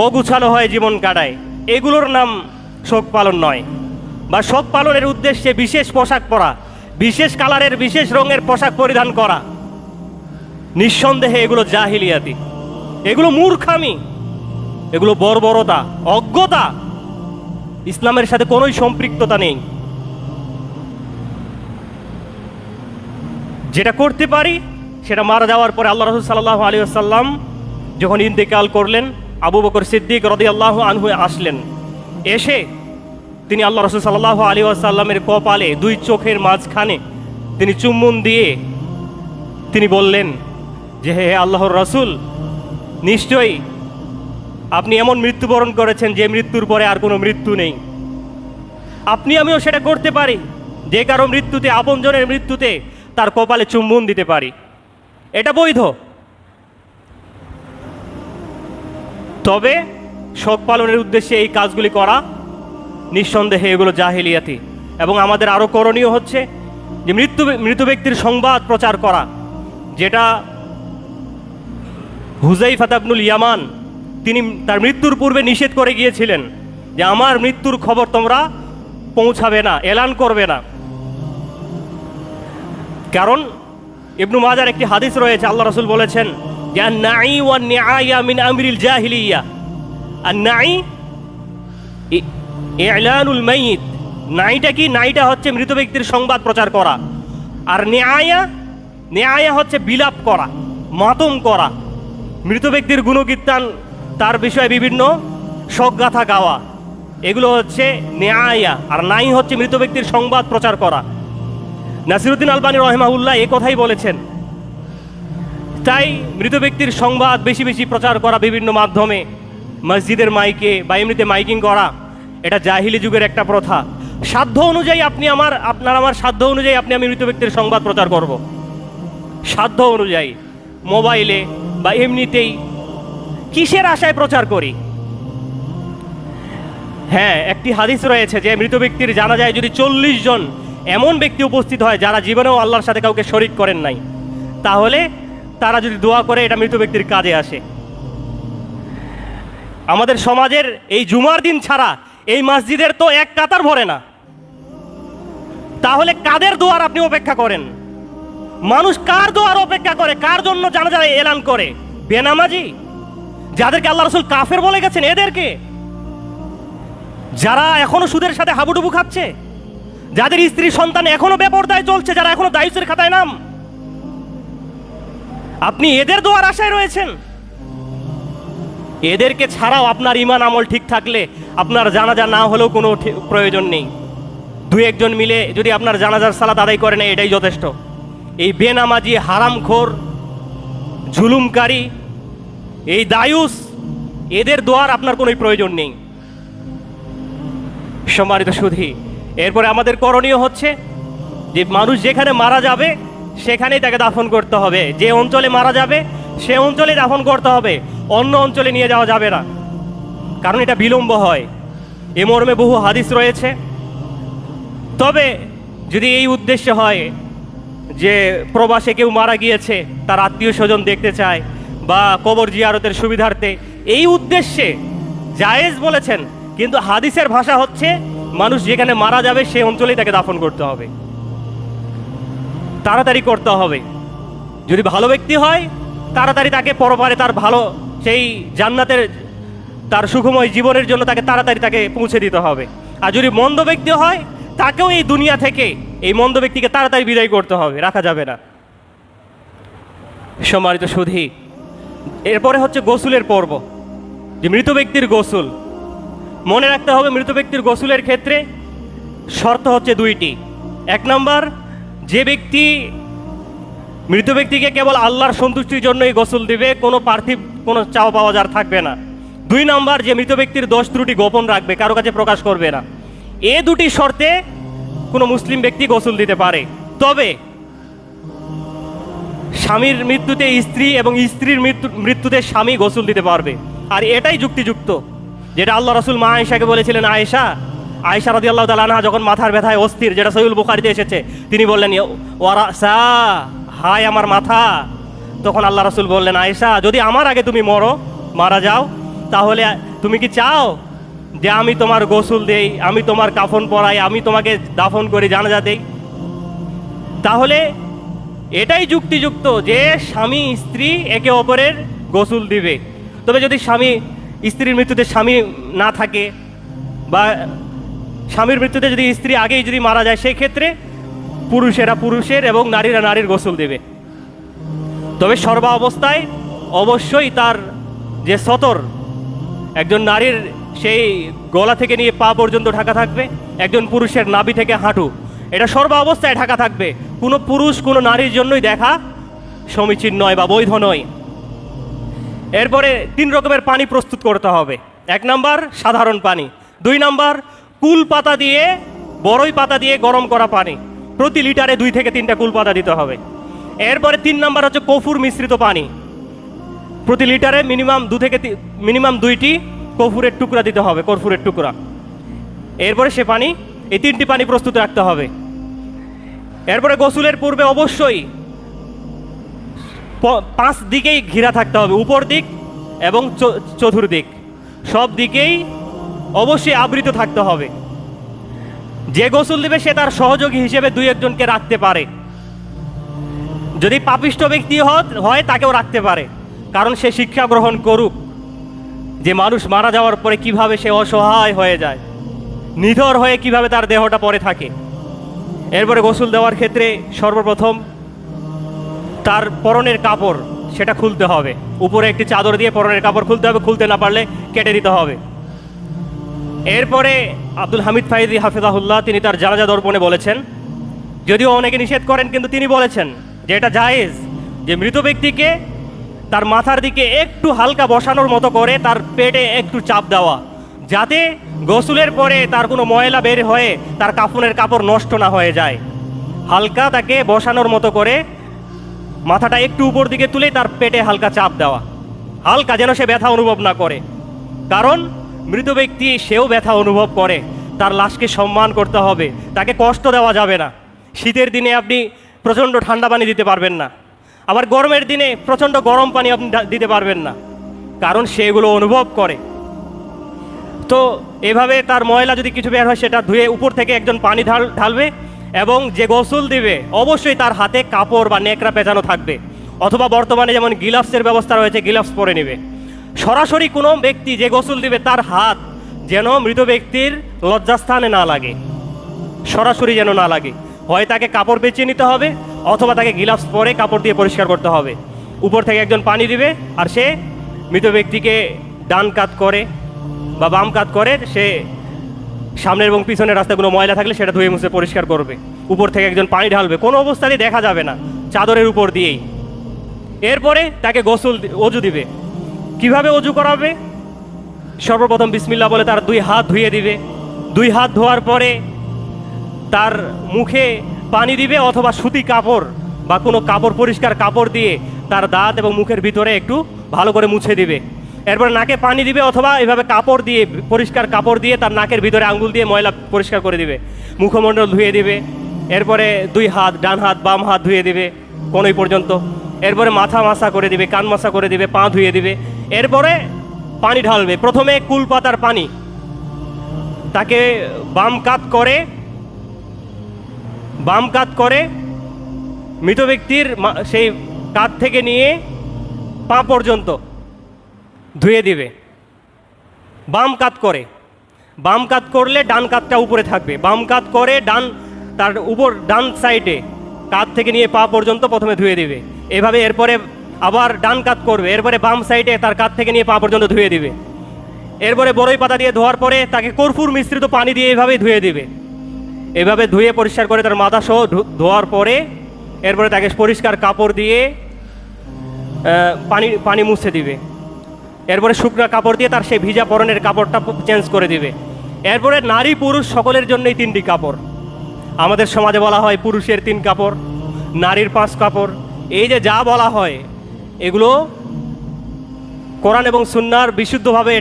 অগুছালো হয় জীবন কাটায়। এগুলোর নাম শোক পালন নয়। বা শোক পালনের উদ্দেশ্যে বিশেষ পোশাক পরা, বিশেষ কালারের বিশেষ রঙের পোশাক পরিধান করা, নিঃসন্দেহে এগুলো জাহিলিয়াতি, এগুলো মূর্খামি, এগুলো বর্বরতা, অজ্ঞতা, ইসলামের সাথে কোনোই সম্পৃক্ততা নেই। যেটা করতে পারি সেটা মারা যাওয়ার পরে আল্লাহ রাসূল সাল্লাল্লাহু আলাইহি ওয়াসাল্লাম যখন ইন্তেকাল করলেন, আবু বকর সিদ্দিক রাদিয়াল্লাহু আনহু আসলেন। এসে তিনি আল্লাহ রাসূল সাল্লাল্লাহু আলাইহি ওয়াসাল্লামের কপালে 2 চোখের মাঝখানে তিনি চুম্বন দিয়ে তিনি বললেন যে, হে আল্লাহর রাসূল, নিশ্চয়ই আপনি এমন মৃত্যুবরণ করেছেন যে মৃত্যুর পরে আর কোনো মৃত্যু নেই। আপনি আমিও সেটা করতে পারি, যে কারো মৃত্যুতে, আপনজনের মৃত্যুতে তার কপালে চুম্বন দিতে পারি, এটা বৈধ। তবে শোক পালনের উদ্দেশ্যে এই কাজগুলি করা নিঃসন্দেহে এগুলো জাহিলিয়াতি। এবং আমাদের আরও করণীয় হচ্ছে যে মৃত ব্যক্তির সংবাদ প্রচার করা, যেটা হুযাইফা ইবনুল ইয়ামান তিনি তার মৃত্যুর পূর্বে নিষেধ করে গিয়েছিলেন যে আমার মৃত্যুর খবর তোমরা পৌঁছাবে না, এলান করবে না। কারণ ইবনু মাজার একটি হাদিস রয়েছে, আল্লাহ রাসূল বলেছেন যে আন-নাঈ ওয়ান-নিআয়া মিন আমরিল জাহিলিয়া। আন-নাঈ ই'লানুল মাইয়িত, নাইটা কি? নাইটা হচ্ছে মৃত ব্যক্তির সংবাদ প্রচার করা। আর নেআয়া হচ্ছে বিলাপ করা, মাতম করা, মৃত ব্যক্তির গুণকীর্তন, তার বিষয়ে বিভিন্ন শোকগাথা গাওয়া, এগুলো হচ্ছে নেআয়া। আর নাই হচ্ছে মৃত ব্যক্তির সংবাদ প্রচার করা। নাসিরউদ্দিন আলবানী রাহিমাহুল্লাহ এই কথাই বলেছেন। তাই মৃত ব্যক্তির সংবাদ বেশি বেশি প্রচার করা বিভিন্ন মাধ্যমে, মসজিদের মাইকে বা এমনিতে মাইকিং করা, এটা জাহিলি যুগের একটা প্রথা। সাধ্য অনুযায়ী আপনার আমার সাধ্য অনুযায়ী আমি মৃত ব্যক্তির সংবাদ প্রচার করব, সাধ্য অনুযায়ী, মোবাইলে বা এমনিতেই। কিসের আশায় প্রচার করি? হ্যাঁ, একটি হাদিস রয়েছে যে মৃত ব্যক্তির জানাজায় যদি 40 জন এমন ব্যক্তি উপস্থিত হয় যারা জীবনেও আল্লাহর সাথে কাউকে শরীক করেন নাই, তাহলে তারা যদি দোয়া করে এটা মৃত ব্যক্তির কাজে আসে। আমাদের সমাজের এই জুমার দিন ছাড়া এই মসজিদের তো এক কাতার ভরে না, তাহলে কাদের দোয়ার আপনি অপেক্ষা করেন? মানুষ কার দোয়ার অপেক্ষা করে? কার জন্য জানাজা এলান করে? বেনামাজি, যাদেরকে আল্লাহ রাসূল কাফের বলে গেছেন, এদেরকে? যারা এখনো সুদের সাথে হাবুডুবু খাচ্ছে, যাদের স্ত্রী সন্তান এখনো বেপরদায় চলছে, যারা এখনো দায়ুসের খাতায় নাম, আপনি এদের দোয়ার আশায় রয়েছেন? এদেরকে ছাড়াও আপনার ঈমান আমল ঠিক থাকলে আপনার জানাজা না হলেও কোনো প্রয়োজন নেই। 2-1 জন মিলে যদি আপনার জানাজার সালাত আদায় করে নেয়, এটাই যথেষ্ট। এই বেনামাজি, হারামখোর, জুলুমকারী, এই দায়ুস, এদের দোয়ার আপনার কোনো প্রয়োজন নেই। সম্মানিত সুধী, এরপরে আমাদের করণীয় হচ্ছে যে মানুষ যেখানে মারা যাবে সেখানেই তাকে দাফন করতে হবে। যে অঞ্চলে মারা যাবে সে অঞ্চলে দাফন করতে হবে, অন্য অঞ্চলে নিয়ে যাওয়া যাবে না, কারণ এটা বিলম্ব হয়। এ মর্মে বহু হাদিস রয়েছে। তবে যদি এই উদ্দেশ্য হয় যে প্রবাসে কেউ মারা গিয়েছে, তার আত্মীয় স্বজন দেখতে চায় বা কবর জিয়ারতের সুবিধার্থে, এই উদ্দেশ্যে জায়েজ বলেছেন। কিন্তু হাদিসের ভাষা হচ্ছে মানুষ যেখানে মারা যাবে সে অঞ্চলেই তাকে দাফন করতে হবে, তাড়াতাড়ি করতে হবে। যদি ভালো ব্যক্তি হয় তাড়াতাড়ি তাকে পরপারে তার ভালো সেই জান্নাতের তার সুখময় জীবনের জন্য তাকে তাড়াতাড়ি তাকে পৌঁছে দিতে হবে। আর যদি মন্দ ব্যক্তি হয় তাকেও এই দুনিয়া থেকে এই মন্দ ব্যক্তিকে তাড়াতাড়ি বিদায় করতে হবে, রাখা যাবে না। সম্মানিত সুধী, এরপরে হচ্ছে গোসলের পর্ব, যে মৃত ব্যক্তির গোসল। মনে রাখতে হবে মৃত ব্যক্তির গোসলের ক্ষেত্রে শর্ত হচ্ছে দুইটি। এক নম্বর, যে ব্যক্তি মৃত ব্যক্তিকে কেবল আল্লাহর সন্তুষ্টির জন্যই গোসল দিবে, কোনো পার্থিব কোনো চাওয়া পাওয়া যার থাকবে না। দুই নম্বর, যে মৃত ব্যক্তির দোষ ত্রুটি গোপন রাখবে, কারো কাছে প্রকাশ করবে না। এ দুটি শর্তে কোনো মুসলিম ব্যক্তি গোসল দিতে পারে। তবে স্বামীর মৃত্যুতে স্ত্রী এবং স্ত্রীর মৃত্যুতে স্বামী গোসল দিতে পারবে। আর এটাই যুক্তিযুক্ত, যেটা আল্লাহ রাসূল মা আয়েশাকে বলেছিলেন। আয়েশা রাদিয়াল্লাহু তাআলা আনহা যখন মাথার ব্যথায় অস্থির, যেটা সহিহুল বুখারীতে এসেছে, তিনি বললেন ওয়ারাসা, হায় আমার মাথা। তখন আল্লাহ রাসূল বললেন, আয়েশা, যদি আমার আগে তুমি মারা যাও, তাহলে তুমি কি চাও যে আমি তোমার গোসল দেই, আমি তোমার কাফন পরাই, আমি তোমাকে দাফন করে জানাজা দেই? তাহলে এটাই যুক্তিযুক্ত যে স্বামী স্ত্রী একে অপরের গোসল দিবে। তবে যদি স্ত্রীর মৃত্যুতে স্বামী না থাকে বা স্বামীর মৃত্যুতে যদি স্ত্রী আগেই যদি মারা যায়, সেই ক্ষেত্রে পুরুষেরা পুরুষের এবং নারীরা নারীর গোসল দেবে। তবে সর্ব অবস্থায় অবশ্যই তার যে সতর, একজন নারীর সেই গলা থেকে নিয়ে পা পর্যন্ত ঢাকা থাকবে, একজন পুরুষের নাভি থেকে হাঁটু, এটা সর্ব অবস্থায় ঢাকা থাকবে। কোনো পুরুষ কোনো নারীর জন্যই দেখা সমীচীন নয় বা বৈধ নয়। এরপরে 3 রকমের পানি প্রস্তুত করতে হবে। 1 নাম্বার সাধারণ পানি, 2 নাম্বার কুল পাতা দিয়ে, বড়ই পাতা দিয়ে গরম করা পানি, প্রতি লিটারে 2 থেকে 3টা কুল পাতা দিতে হবে। এরপরে 3 নাম্বার হচ্ছে কফুর মিশ্রিত পানি, প্রতি লিটারে মিনিমাম 2টি কফুরের টুকরা দিতে হবে, কর্পূরের টুকরা। এরপরে সে পানি, এই 3টি পানি প্রস্তুত রাখতে হবে। এরপরে গোসলের পূর্বে অবশ্যই 5 দিকেই ঘেরা থাকতে হবে, উপর দিক এবং চতুর্দিক, সব দিকেই অবশ্যই আবৃত থাকতে হবে। যে গোসল দিবে সে তার সহযোগী হিসেবে 2-1 জনকে রাখতে পারে। যদি পাপিষ্ঠ ব্যক্তি হয় তাকেও রাখতে পারে, কারণ সে শিক্ষা গ্রহণ করুক যে মানুষ মারা যাওয়ার পরে কিভাবে সে অসহায় হয়ে যায়, নিথর হয়ে কিভাবে তার দেহটা পড়ে থাকে। এরপরে গোসল দেওয়ার ক্ষেত্রে সর্বপ্রথম তার পরনের কাপড় সেটা খুলতে হবে, উপরে একটি চাদর দিয়ে পরনের কাপড় খুলতে হবে, খুলতে না পারলে কেটে দিতে হবে। এরপরে আব্দুল হামিদ ফাইজি হাফিজাহুল্লাহ তিনি তার জানাজা দর্পণে বলেছেন, যদিও অনেকে নিষেধ করেন, কিন্তু তিনি বলেছেন যে এটা জায়েজ, যে মৃত ব্যক্তিকে তার মাথার দিকে একটু হালকা বসানোর মতো করে তার পেটে একটু চাপ দেওয়া, যাতে গোসলের পরে তার কোনো ময়লা বের হয়ে তার কাফনের কাপড় নষ্ট না হয়ে যায়। হালকা তাকে বসানোর মতো করে মাথাটা একটু উপর দিকে তুলে তার পেটে হালকা চাপ দেওয়া, হালকা, যেন সে ব্যথা অনুভব না করে। কারণ মৃত ব্যক্তি সেও ব্যথা অনুভব করে, তার লাশকে সম্মান করতে হবে, তাকে কষ্ট দেওয়া যাবে না। শীতের দিনে আপনি প্রচণ্ড ঠান্ডা পানি দিতে পারবেন না, আবার গরমের দিনে প্রচণ্ড গরম পানি আপনি দিতে পারবেন না, কারণ সেগুলো অনুভব করে। তো এভাবে তার ময়লা যদি কিছু বের হয় সেটা ধুয়ে উপর থেকে একজন পানি ঢালবে, এবং যে গোসল দিবে অবশ্যই তার হাতে কাপড় বা নেকড়া পেঁচানো থাকবে, অথবা বর্তমানে যেমন গ্লাভসের ব্যবস্থা রয়েছে গ্লাভস পরে নেবে। সরাসরি কোনো ব্যক্তি যে গোসল দিবে তার হাত যেন মৃত ব্যক্তির লজ্জাস্থানে না লাগে, সরাসরি যেন না লাগে, হয় তাকে কাপড় পেঁচিয়ে নিতে হবে অথবা তাকে গ্লাভস পরে কাপড় দিয়ে পরিষ্কার করতে হবে। উপর থেকে একজন পানি দিবে, আর সে মৃত ব্যক্তিকে ডান কাত করে বা বাম কাত করে সে সামনের এবং পিছনের রাস্তাগুলো ময়লা থাকলে সেটা ধুয়ে মুছে পরিষ্কার করবে। উপর থেকে একজন পানি ঢালবে, কোনো অবস্থাতেই দেখা যাবে না, চাদরের উপর দিয়েই। এরপরে তাকে অজু দিবে। কিভাবে অজু করাবে? সর্বপ্রথম বিসমিল্লাহ বলে তার 2 হাত ধুয়ে দিবে। 2 হাত ধোয়ার পরে তার মুখে পানি দিবে অথবা সুতি কাপড় বা কোনো কাপড়, পরিষ্কার কাপড় দিয়ে তার দাঁত এবং মুখের ভিতরে একটু ভালো করে মুছে দিবে। এরপর নাকে পানি দিবে অথবা এভাবে কাপড় দিয়ে, পরিষ্কার কাপড় দিয়ে তার নাকের ভিতরে আঙ্গুল দিয়ে ময়লা পরিষ্কার করে দিবে। মুখমণ্ডল ধুয়ে দিবে। এরপরে 2 হাত, ডান হাত বাম হাত ধুয়ে দিবে কোনোই পর্যন্ত। এরপরে মাথা মাসা করে দিবে, কান মাসা করে দিবে, পা ধুয়ে দিবে। এরপরে পানি ঢালবে। প্রথমে কুল পাতার পানি, তাকে বাম কাত করে মৃত ব্যক্তির সেই কাঁধ থেকে নিয়ে পা পর্যন্ত ধুয়ে দিবে। বাম কাত করলে ডান কাতটা উপরে থাকবে। বাম কাত করে তার উপর ডান সাইডে কাঁধ থেকে নিয়ে পা পর্যন্ত প্রথমে ধুয়ে দিবে এভাবে। এরপরে আবার ডান কাত করবে, এরপরে বাম সাইডে তার কাঁধ থেকে নিয়ে পা পর্যন্ত ধুয়ে দিবে। এরপরে বড়ই পাতা দিয়ে ধোয়ার পরে তাকে কর্পূর মিশ্রিত পানি দিয়ে এভাবেই ধুয়ে দিবে। এভাবে ধুয়ে পরিষ্কার করে তার মাথা সহ ধোয়ার পরে এরপরে তাকে পরিষ্কার কাপড় দিয়ে পানি মুছে দিবে। এরপরে শুকনো কাপড় দিয়ে তার সেই ভিজা পরনের কাপড়টা চেঞ্জ করে দিবে। এরপরে নারী পুরুষ সকলের জন্যই 3টি কাপড়। আমাদের সমাজে বলা হয় পুরুষের 3 কাপড়, নারীর 5 কাপড়। এই যে যা বলা হয় এগুলো কোরআন এবং সুন্নাহর বিশুদ্ধভাবে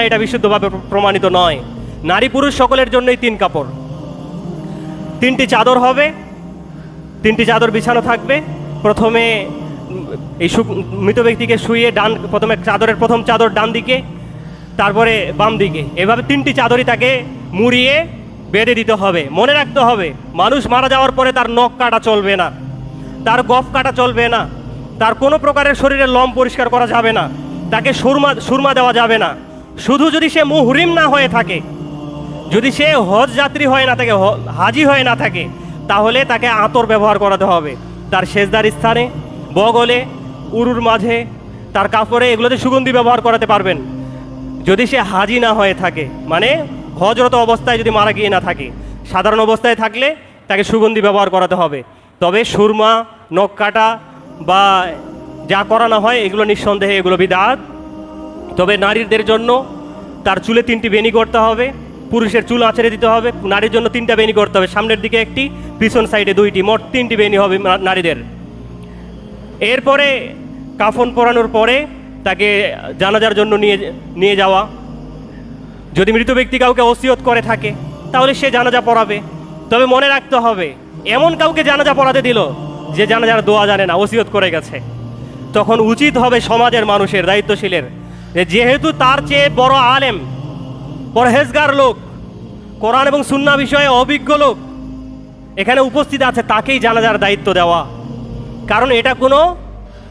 এটা বিশুদ্ধভাবে প্রমাণিত নয়। নারী পুরুষ সকলের জন্যই 3 কাপড়। 3টি চাদর হবে, 3টি চাদর বিছানো থাকবে। প্রথমে এই মৃত ব্যক্তিকে শুইয়ে প্রথমে চাদরের প্রথম চাদর ডান দিকে, তারপরে বাম দিকে, এভাবে 3টি চাদরই তাকে মুড়িয়ে বেঁধে দিতে হবে। মনে রাখতে হবে, মানুষ মারা যাওয়ার পরে তার নখ কাটা চলবে না, তার গফ কাটা চলবে না, তার কোনো প্রকারের শরীরের লোম পরিষ্কার করা যাবে না, তাকে সুরমা দেওয়া যাবে না। শুধু যদি সে মুহরিম না হয়ে থাকে, যদি সে হজ যাত্রী হয়ে না থাকে, হাজি হয়ে না থাকে, তাহলে তাকে আতর ব্যবহার করাতে হবে। তার সেজদার স্থানে, বগলে, উরুর মাঝে, তার কাপড়ে, এগুলোতে সুগন্ধি ব্যবহার করাতে পারবেন। যদি সে হাজি না হয়ে থাকে, মানে হজরত অবস্থায় যদি মারা গিয়ে না থাকে, সাধারণ অবস্থায় থাকলে তাকে সুগন্ধি ব্যবহার করাতে হবে। তবে সুরমা, নখ কাটা বা যা করানো হয় এগুলো নিঃসন্দেহে এগুলো বিদআত। তবে নারীদের জন্য তার চুলে 3টি বেনি করতে হবে, পুরুষের চুল আঁচড়ে দিতে হবে। নারীর জন্য 3টা বেনি করতে হবে, সামনের দিকে 1টি, পিছন সাইডে 2টি, মোট 3টি বেনি হবে নারীদের। এরপরে কাফন পরানোর পরে তাকে জানাজার জন্য নিয়ে যাওয়া। যদি মৃত ব্যক্তি কাউকে ওসিয়ত করে থাকে তাহলে সে জানাজা পড়াবে। তবে মনে রাখতে হবে, এমন কাউকে জানাজা পড়াতে দিল যে জানাজার দোয়া জানে না, ওসিয়ত করে গেছে, তখন উচিত হবে সমাজের মানুষের, দায়িত্বশীলের, যে যেহেতু তার চেয়ে বড় আলেম, পরহেজগার লোক, কোরআন এবং সুন্নাহ বিষয়ে অভিজ্ঞ লোক এখানে উপস্থিত আছে, তাকেই জানাজার দায়িত্ব দেওয়া। কারণ এটা কোনো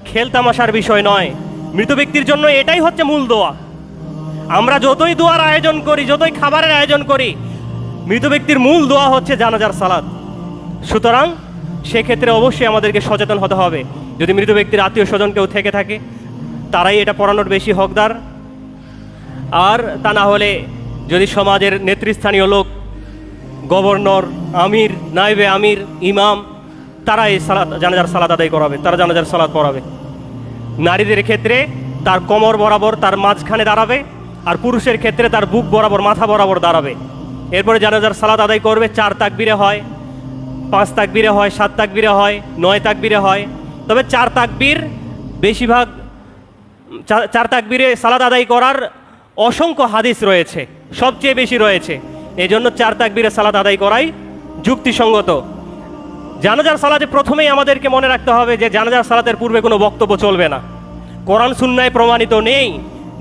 খেলতামাশার বিষয় নয়। মৃত ব্যক্তির জন্য এটাই হচ্ছে মূল দোয়া। আমরা যতই দোয়ার আয়োজন করি, যতই খাবারের আয়োজন করি, মৃত ব্যক্তির মূল দোয়া হচ্ছে জানাজার সালাত। সুতরাং সেক্ষেত্রে অবশ্যই আমাদেরকে সচেতন হতে হবে। যদি মৃত ব্যক্তির আত্মীয় স্বজন কেউ থেকে থাকে, তারাই এটা পড়ানোর বেশি হকদার। আর তা না হলে যদি সমাজের নেতৃস্থানীয় লোক, গভর্নর, আমির, নায়েবে আমির, ইমাম, তারা এই জানাজার সালাত আদায় করাবে, তারা জানাজার সালাত পড়াবে। নারীদের ক্ষেত্রে তার কোমর বরাবর, তার মাঝখানে দাঁড়াবে, আর পুরুষের ক্ষেত্রে তার বুক বরাবর, মাথা বরাবর দাঁড়াবে। এরপরে জানাজার সালাত আদায় করবে। 4 তাকবীরে হয়, 5 তাকবীরে হয়, 7 তাকবীরে হয়, 9 তাকবীরে হয়। তবে 4 তাকবীর বেশিরভাগ, 4 তাকবীরে সালাত আদায় করার অসংখ্য হাদিস রয়েছে, সবচেয়ে বেশি রয়েছে। এই জন্য 4 তাকবীরে সালাত আদায় করাই যুক্তিসঙ্গত। জানাজার সালাতে প্রথমেই আমাদেরকে মনে রাখতে হবে যে জানাজার সালাতের পূর্বে কোনো বক্তব্য চলবে না। কোরআন সুন্নায় প্রমাণিত নেই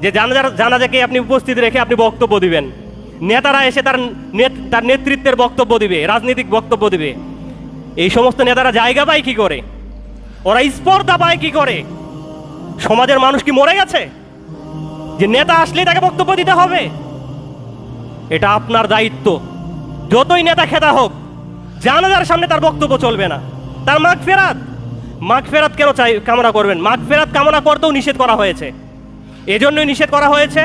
যে জানাজাকে আপনি উপস্থিত রেখে আপনি বক্তব্য দিবেন। নেতারা এসে তার নেতৃত্বের বক্তব্য দিবে, রাজনৈতিক বক্তব্য দিবে। এই সমস্ত নেতারা জায়গা পায় কি করে? ওরা স্পর্ধা পায় কি করে? সমাজের মানুষ কি মরে গেছে যে নেতা আসলেই তাকে বক্তব্য দিতে হবে? এটা আপনার দায়িত্ব। যতই নেতা খেতা হোক, জানাজার সামনে তার বক্তব্য চলবে না। তার মাগফিরাত কেন কামনা করবেন? মাগফিরাত কামনা করতেও নিষেধ করা হয়েছে। এজন্যই নিষেধ করা হয়েছে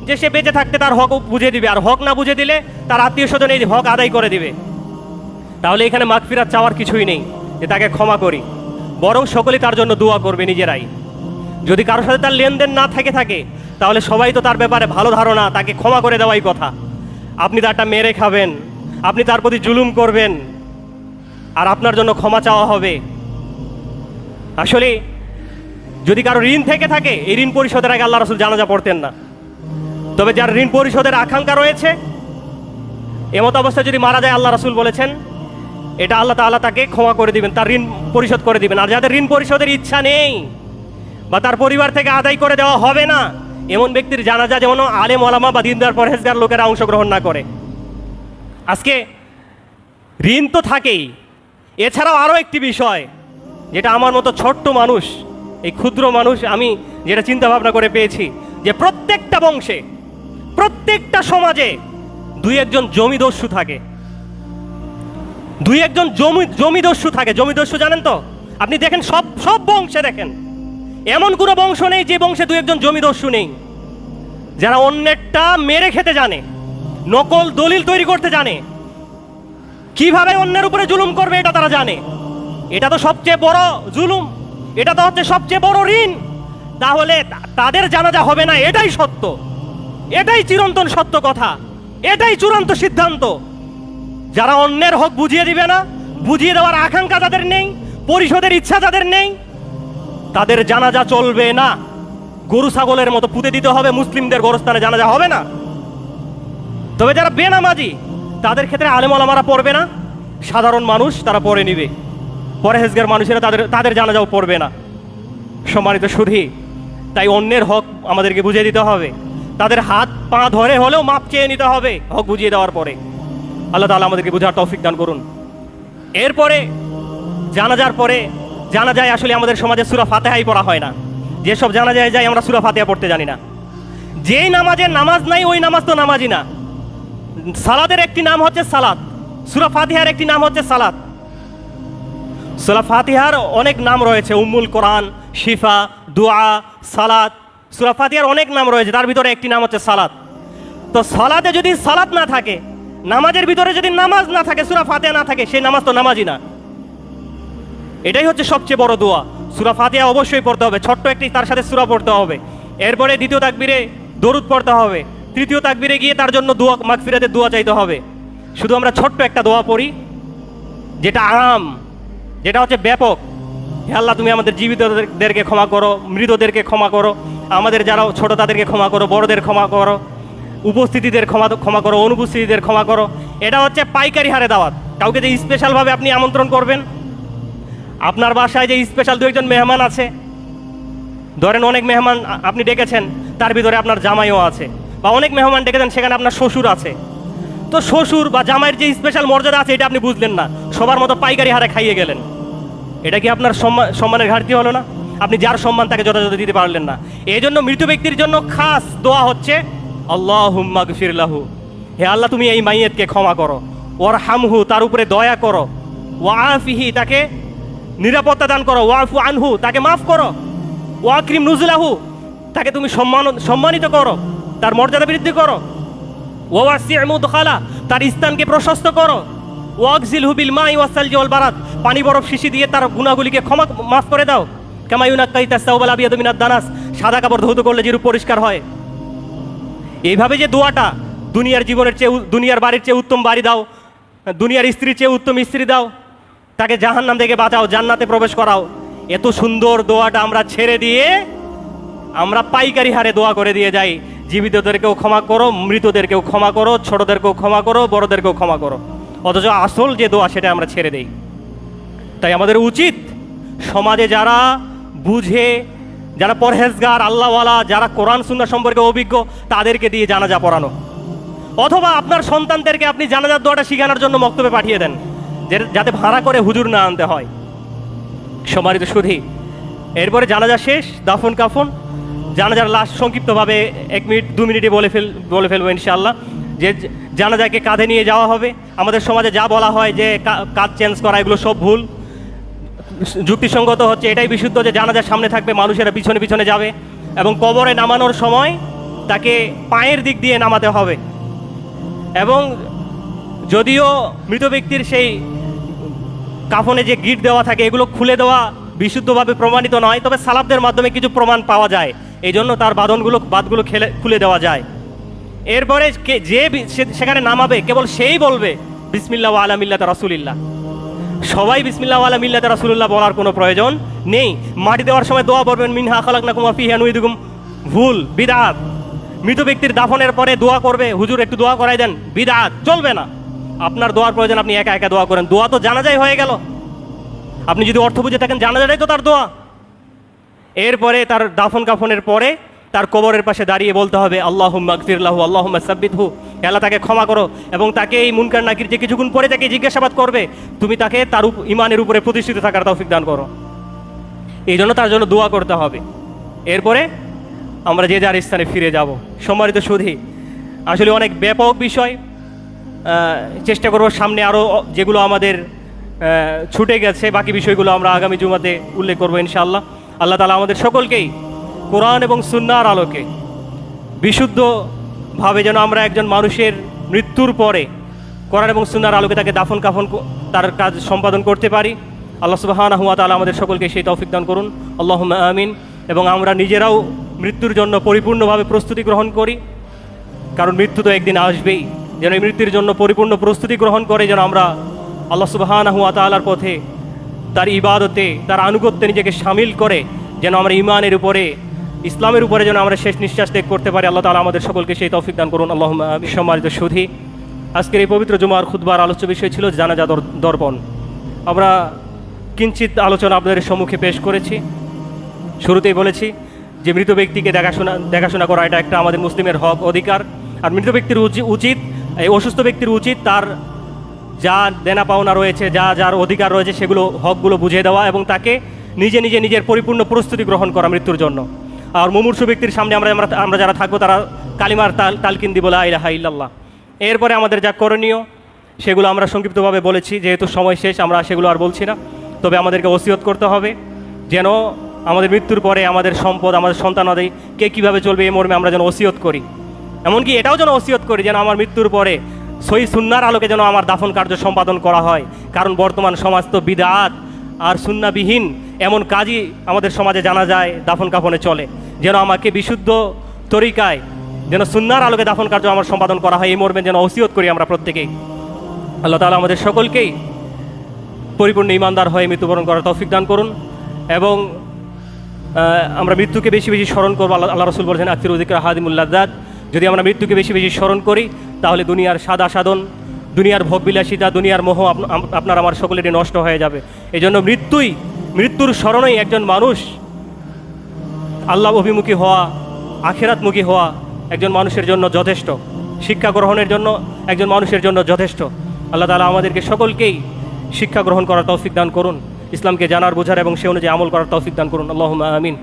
যে সে বেঁচে থাকতে তার হক বুঝে দিবে, আর হক না বুঝে দিলে তার আত্মীয় স্বজন এই হক আদায় করে দিবে। তাহলে এখানে মাগফিরাত চাওয়ার কিছুই নেই যে তাকে ক্ষমা করি, বরং সকলেই তার জন্য দোয়া করবে নিজেরাই। যদি কারোর সাথে তার লেনদেন না থাকে তাহলে সবাই তো তার ব্যাপারে ভালো ধারণা, তাকে ক্ষমা করে দেওয়াই কথা। আপনি তারটা মেরে খাবেন, আপনি তার প্রতি জুলুম করবেন আর আপনার জন্য ক্ষমা চাওয়া হবে। আসলে যদি কারো ঋণ থেকে থাকে, এই ঋণ পরিশোধের আগে আল্লাহ রাসূল জানাজা পড়তেন না। তবে যার ঋণ পরিশোধের আকাঙ্ক্ষা রয়েছে, এমত অবস্থায় যদি মারা যায়, আল্লাহ রাসূল বলেছেন এটা আল্লাহ তাআলা তাকে ক্ষমা করে দিবেন, তার ঋণ পরিশোধ করে দিবেন। আর যাদের ঋণ পরিশোধের ইচ্ছা নেই বা তার পরিবার থেকে আদায় করে দেওয়া হবে না, এমন ব্যক্তির জানাজা যেমন আলেম ওলামা বা দিনদার পরহেজগার লোকেরা অংশগ্রহণ না করে। আজকে ঋণ তো থাকেই, এছাড়াও আরও একটি বিষয় যেটা আমার মতো ছোট্ট মানুষ, এই ক্ষুদ্র মানুষ, আমি যেটা চিন্তা ভাবনা করে পেয়েছি যে প্রত্যেকটা বংশে, প্রত্যেকটা সমাজে দুই একজন জমিদস্যু থাকে, দুই একজন জমিদস্যু থাকে। জমিদস্যু জানেন তো? আপনি দেখেন সব বংশে দেখেন, এমন কোনো বংশ নেই যে বংশে দুই একজন জমিদস্যু নেই, যারা অন্যেরটা মেরে খেতে জানে, নকল দলিল তৈরি করতে জানে, কিভাবে অন্যের উপরে জুলুম করবে এটা তারা জানে। এটা তো সবচেয়ে বড় জুলুম, এটা তো হচ্ছে সবচেয়ে বড় ঋণ। তাহলে তাদের জানাজা হবে না, এটাই সত্য, এটাই চিরন্তন সত্য কথা, এটাই চূড়ান্ত সিদ্ধান্ত। যারা অন্যের হক বুঝিয়ে দিবে না, বুঝিয়ে দেওয়ার আকাঙ্ক্ষা যাদের নেই, পরিশোধের ইচ্ছা যাদের নেই, তাদের জানাজা চলবে না। গরু ছাগলের মতো পুঁতে দিতে হবে, মুসলিমদের গোরস্থানে জানাজা হবে না। তবে যারা বেনামাজি, তাদের ক্ষেত্রে আলেম ওলামারা পড়বে না, সাধারণ মানুষ তারা পড়ে নিবে, পরহেজগার মানুষেরা তাদের জানাজাও পড়বে না। সম্মানিত সুধী, তাই অন্যের হক আমাদেরকে বুঝিয়ে দিতে হবে, তাদের হাত পা ধরে হলেও মাপ চেয়ে নিতে হবে হক বুঝিয়ে দেওয়ার পরে। আল্লাহ তাআলা আমাদেরকে বুঝার তৌফিক দান করুন। এরপরে জানাজার পরে, জানাজায় আসলে আমাদের সমাজে সূরা ফাতিহাই পড়া হয় না। যেসব জানাজায় যাই আমরা সূরা ফাতিহা পড়তে জানি না। যেই নামাজের নামাজ নাই ওই নামাজ তো নামাজই না। সালাতের একটি নাম হচ্ছে সালাত, সূরা ফাতিহার একটি নাম হচ্ছে সালাত। সূরা ফাতিহার অনেক নাম রয়েছে, উম্মুল কোরআন, শিফা, দুআ, সালাত। সূরা ফাতিহার অনেক নাম রয়েছে, তার ভিতরে একটি নাম হচ্ছে সালাত। তো সালাতে যদি সালাত না থাকে, নামাজের ভিতরে যদি নামাজ না থাকে, সূরা ফাতিহা না থাকে, সেই নামাজ তো নামাজই না। এটাই হচ্ছে সবচেয়ে বড় দোয়া। সূরা ফাতিহা অবশ্যই পড়তে হবে, ছোট্ট একটি তার সাথে সূরা পড়তে হবে। এরপরে দ্বিতীয় তাকবীরে দরুদ পড়তে হবে, তৃতীয় তাকবীরে গিয়ে তার জন্য দোয়া, মাগফিরাতের দোয়া চাইতে হবে। শুধু আমরা ছোট্ট একটা দোয়া পড়ি যেটা আম, যেটা হচ্ছে ব্যাপক। হে আল্লাহ, তুমি আমাদের জীবিতদেরকে ক্ষমা করো, মৃতদেরকে ক্ষমা করো, আমাদের যারা ছোট তাদেরকে ক্ষমা করো, বড়দের ক্ষমা করো, উপস্থিতিদের ক্ষমা করো, অনুপস্থিতিদের ক্ষমা করো। এটা হচ্ছে পাইকারি হারে দাওয়াত। কাউকে যে স্পেশালভাবে আপনি আমন্ত্রণ করবেন, আপনার বাসায় যে স্পেশাল দু একজন মেহমান আছে, ধরেন অনেক মেহমান আপনি ডেকেছেন, তার ভিতরে আপনার জামাইও আছে, বা অনেক মেহমান ডেকেছেন সেখানে আপনার শ্বশুর আছে। তো শ্বশুর বা জামাইয়ের যে স্পেশাল মর্যাদা আছে এটা আপনি বুঝলেন না, সবার মতো পাইকারি হারে খাইয়ে গেলেন। এটা কি আপনার সম্মানের ঘাটতি হলো না? আপনি যার সম্মান তাকে যথাযথ দিতে পারলেন না। এই জন্য মৃত ব্যক্তির জন্য খাস দোয়া হচ্ছে আল্লাহুম্মা গফির লাহু, হে আল্লাহ তুমি এই মাইয়েতকে ক্ষমা করো, ওয়ারহামহু তার উপরে দয়া করো, ওয়াআফিহি তাকে নিরাপত্তা দান করো, ওয়াফু আনহু তাকে মাফ করো, ওয়াকরিম নুজুলাহু তাকে তুমি সম্মানিত করো, তার মর্যাদা বৃদ্ধি করো, ওয়াসি' মুদখালা তার স্থানকে প্রশস্ত করো, ওয়াগজিলহু বিল মাই ওয়াসালজি ওয়াল বারাদ পানি বরফ শিশি দিয়ে তার গুনাহগুলিকে মাফ করে দাও। কামা ইউনাক্কাইতাস সাওবাল আবিয়াদু মিনাদ দানাস সাদা কাপড় ধৌত করলে যেরূপ পরিষ্কার হয়। এইভাবে যে দোয়াটা, দুনিয়ার জীবনের চেয়ে, দুনিয়ার বাড়ির চেয়ে উত্তম বাড়ি দাও, দুনিয়ার স্ত্রীর চেয়ে উত্তম স্ত্রী দাও, তাকে জাহান্নাম থেকে বাঁচাও, জান্নাতে প্রবেশ করাও, এত সুন্দর দোয়াটা আমরা ছেড়ে দিয়ে আমরা পাইকারি হারে দোয়া করে দিয়ে যাই, জীবিতদেরকেও ক্ষমা করো, মৃতদেরকেও ক্ষমা করো, ছোটদেরকেও ক্ষমা করো, বড়দেরকেও ক্ষমা করো। অথচ আসল যে দোয়া সেটা আমরা ছেড়ে দেই। তাই আমাদের উচিত সমাজে যারা বুঝে, যারা পরহেজগার, আল্লাহওয়ালা, যারা কোরআন সুন্নাহ সম্পর্কে অভিজ্ঞ, তাদেরকে দিয়ে জানাজা পড়ানো। অথবা আপনার সন্তানদেরকে আপনি জানাজার দোয়াটা শিখানোর জন্য মক্তবে পাঠিয়ে দেন, যাতে ভাড়া করে হুজুর না আনতে হয়। সম্মানিত সুধী, এরপরে জানাজা শেষ, দাফন কাফন। জানাজার লাশ সংক্ষিপ্তভাবে 1 মিনিট 2 মিনিটে বলে ফেলবো ইনশাআল্লাহ। যে জানাজাকে কাঁধে নিয়ে যাওয়া হবে। আমাদের সমাজে যা বলা হয় যে কাঁধ চেঞ্জ করা, এগুলো সব ভুল। যুক্তিসঙ্গত হচ্ছে এটাই বিশুদ্ধ যে জানাজার সামনে থাকবে, মানুষেরা পিছনে পিছনে যাবে, এবং কবরে নামানোর সময় তাকে পায়ের দিক দিয়ে নামাতে হবে। এবং যদিও মৃত ব্যক্তির সেই কাফনে যে গিট দেওয়া থাকে, এগুলো খুলে দেওয়া বিশুদ্ধভাবে প্রমাণিত নয়, তবে সালাফদের মাধ্যমে কিছু প্রমাণ পাওয়া যায়, এই জন্য তার বাদগুলো খুলে দেওয়া যায়। এরপরে যে সেখানে নামাবে কেবল সেই বলবে বিসমিল্লাহ ওয়া আলা মিল্লাতি রাসূলিল্লাহ। সবাই বিসমিল্লাহ ওয়া আলা মিল্লাতি রাসূলিল্লাহ বলার কোনো প্রয়োজন নেই। মাটি দেওয়ার সময় দোয়া পড়বেন মিনহা খালাকনাকুম ওয়া ফিহা নুইদুকুম, ভুল, বিদআত। মৃত ব্যক্তির দাফনের পরে দোয়া করবে, হুজুর একটু দোয়া করাই দেন, বিদআত, চলবে না। আপনার দোয়ার প্রয়োজন আপনি একা একা দোয়া করেন। দোয়া তো জানাজাই হয়ে গেল। আপনি যদি অর্থ বুঝে থাকেন জানাজাটাই তো তার দোয়া। এরপরে তার দাফন কাফনের পরে তার কবরের পাশে দাঁড়িয়ে বলতে হবে আল্লাহুম্মা গফির লাহু আল্লাহুম্মা সাব্বিতহু, আল্লাহ তাকে ক্ষমা করো। এবং তাকে এই মুনকার নাকির যে কিছুক্ষণ পরে তাকে জিজ্ঞাসাবাদ করবে, তুমি তাকে তার ইমানের উপরে প্রতিষ্ঠিত থাকার তৌফিক দান করো। এই জন্য তার জন্য দোয়া করতে হবে। এরপরে আমরা যে যার স্থানে ফিরে যাব। সম্মানিত সুধী, আসলে অনেক ব্যাপক বিষয়। চেষ্টা করব সামনে আরও যেগুলো আমাদের ছুটে গেছে বাকি বিষয়গুলো আমরা আগামী জুমাতে উল্লেখ করবো ইনশাআল্লাহ। আল্লাহ তাআলা আমাদের সকলকেই কোরআন এবং সুন্নাহর আলোকে বিশুদ্ধভাবে যেন আমরা একজন মানুষের মৃত্যুর পরে কোরআন এবং সুন্নাহর আলোকে তাকে দাফন কাফন তার কাজ সম্পাদন করতে পারি। আল্লাহ সুবহানাহু ওয়া তাআলা আমাদের সকলকে সেই তৌফিক দান করুন, আল্লাহুম্মা আমিন। এবং আমরা নিজেরাও মৃত্যুর জন্য পরিপূর্ণভাবে প্রস্তুতি গ্রহণ করি, কারণ মৃত্যু তো একদিন আসবেই। যেন এই মৃত্যুর জন্য পরিপূর্ণ প্রস্তুতি গ্রহণ করে যেন আমরা আল্লাহ সুবহানাহু ওয়া তাআলার পথে, তার ইবাদতে, তার আনুগত্যে নিজেকে শামিল করে যেন আমরা ইমানের উপরে, ইসলামের উপরে যেন আমরা শেষ নিঃশ্বাস ত্যাগ করতে পারি। আল্লাহ তাআলা আমাদের সকলকে সেই তৌফিক দান করুন, আল্লাহুম্মা আমিন। সম্মানিত সুধী, আজকের এই পবিত্র জুমার খুতবার আলোচ্য বিষয় ছিল জানাজা দর্পণ। আমরা কিঞ্চিত আলোচনা আপনাদের সম্মুখে পেশ করেছি। শুরুতেই বলেছি যে মৃত ব্যক্তিকে দেখাশোনা করা এটা একটা আমাদের মুসলিমের হক, অধিকার। আর মৃত ব্যক্তির উচিত, এই অসুস্থ ব্যক্তির উচিত তার যা দেনা পাওনা রয়েছে, যার অধিকার রয়েছে সেগুলো, হকগুলো বুঝিয়ে দেওয়া এবং তাকে নিজের পরিপূর্ণ প্রস্তুতি গ্রহণ করা মৃত্যুর জন্য। আর মুমূর্ষু ব্যক্তির সামনে আমরা যারা থাকবো তারা কালিমার তালকিন দিব লা ইলাহা ইল্লাল্লাহ। এরপরে আমাদের যা করণীয় সেগুলো আমরা সংক্ষিপ্তভাবে বলেছি, যেহেতু সময় শেষ আমরা সেগুলো আর বলছি না। তবে আমাদেরকে ওসিয়ত করতে হবে যেন আমাদের মৃত্যুর পরে আমাদের সম্পদ, আমাদের সন্তানাদি কে কীভাবে চলবে এই মর্মে আমরা যেন ওসিয়ত করি। এমনকি এটাও যেন ওসিয়ত করি যেন আমার মৃত্যুর পরে সহি সুন্নাহর আলোকে যেন আমার দাফন কার্য সম্পাদন করা হয়। কারণ বর্তমান সমাজ তো বিদআত আর সুন্নাহবিহীন এমন কাজই আমাদের সমাজে জানা যায়, দাফন কাফনে চলে। যেন আমাকে বিশুদ্ধ তরিকায় যেন সুন্নাহর আলোকে দাফন কার্য আমার সম্পাদন করা হয় এই মর্মে যেন ওসিয়ত করি আমরা প্রত্যেকেই। আল্লাহ তাআলা আমাদের সকলকেই পরিপূর্ণ ঈমানদার হয়ে মৃত্যুবরণ করার তৌফিক দান করুন। এবং আমরা মৃত্যুকে বেশি বেশি স্মরণ করবো। আল্লাহ রাসূল বলেছেন আকসিরু যিকরা হাদিমুল লাযযাত। যদি আমরা মৃত্যুকে বেশি বেশি স্মরণ করি তাহলে দুনিয়ার সাদা সাধন, দুনিয়ার ভোগবিলাসিতা, দুনিয়ার মোহ আপনার আমার সকলেরই নষ্ট হয়ে যাবে। এই জন্য মৃত্যুর স্মরণেই একজন মানুষ আল্লাহ অভিমুখী হওয়া, আখিরাতমুখী হওয়া একজন মানুষের জন্য যথেষ্ট। শিক্ষা গ্রহণের জন্য একজন মানুষের জন্য যথেষ্ট। আল্লাহ তাআলা আমাদেরকে সকলকেই শিক্ষা গ্রহণ করার তৌফিক দান করুন, ইসলামকে জানার, বোঝার এবং সে অনুযায়ী আমল করার তৌফিক দান করুন, আল্লাহুম্মা আমিন।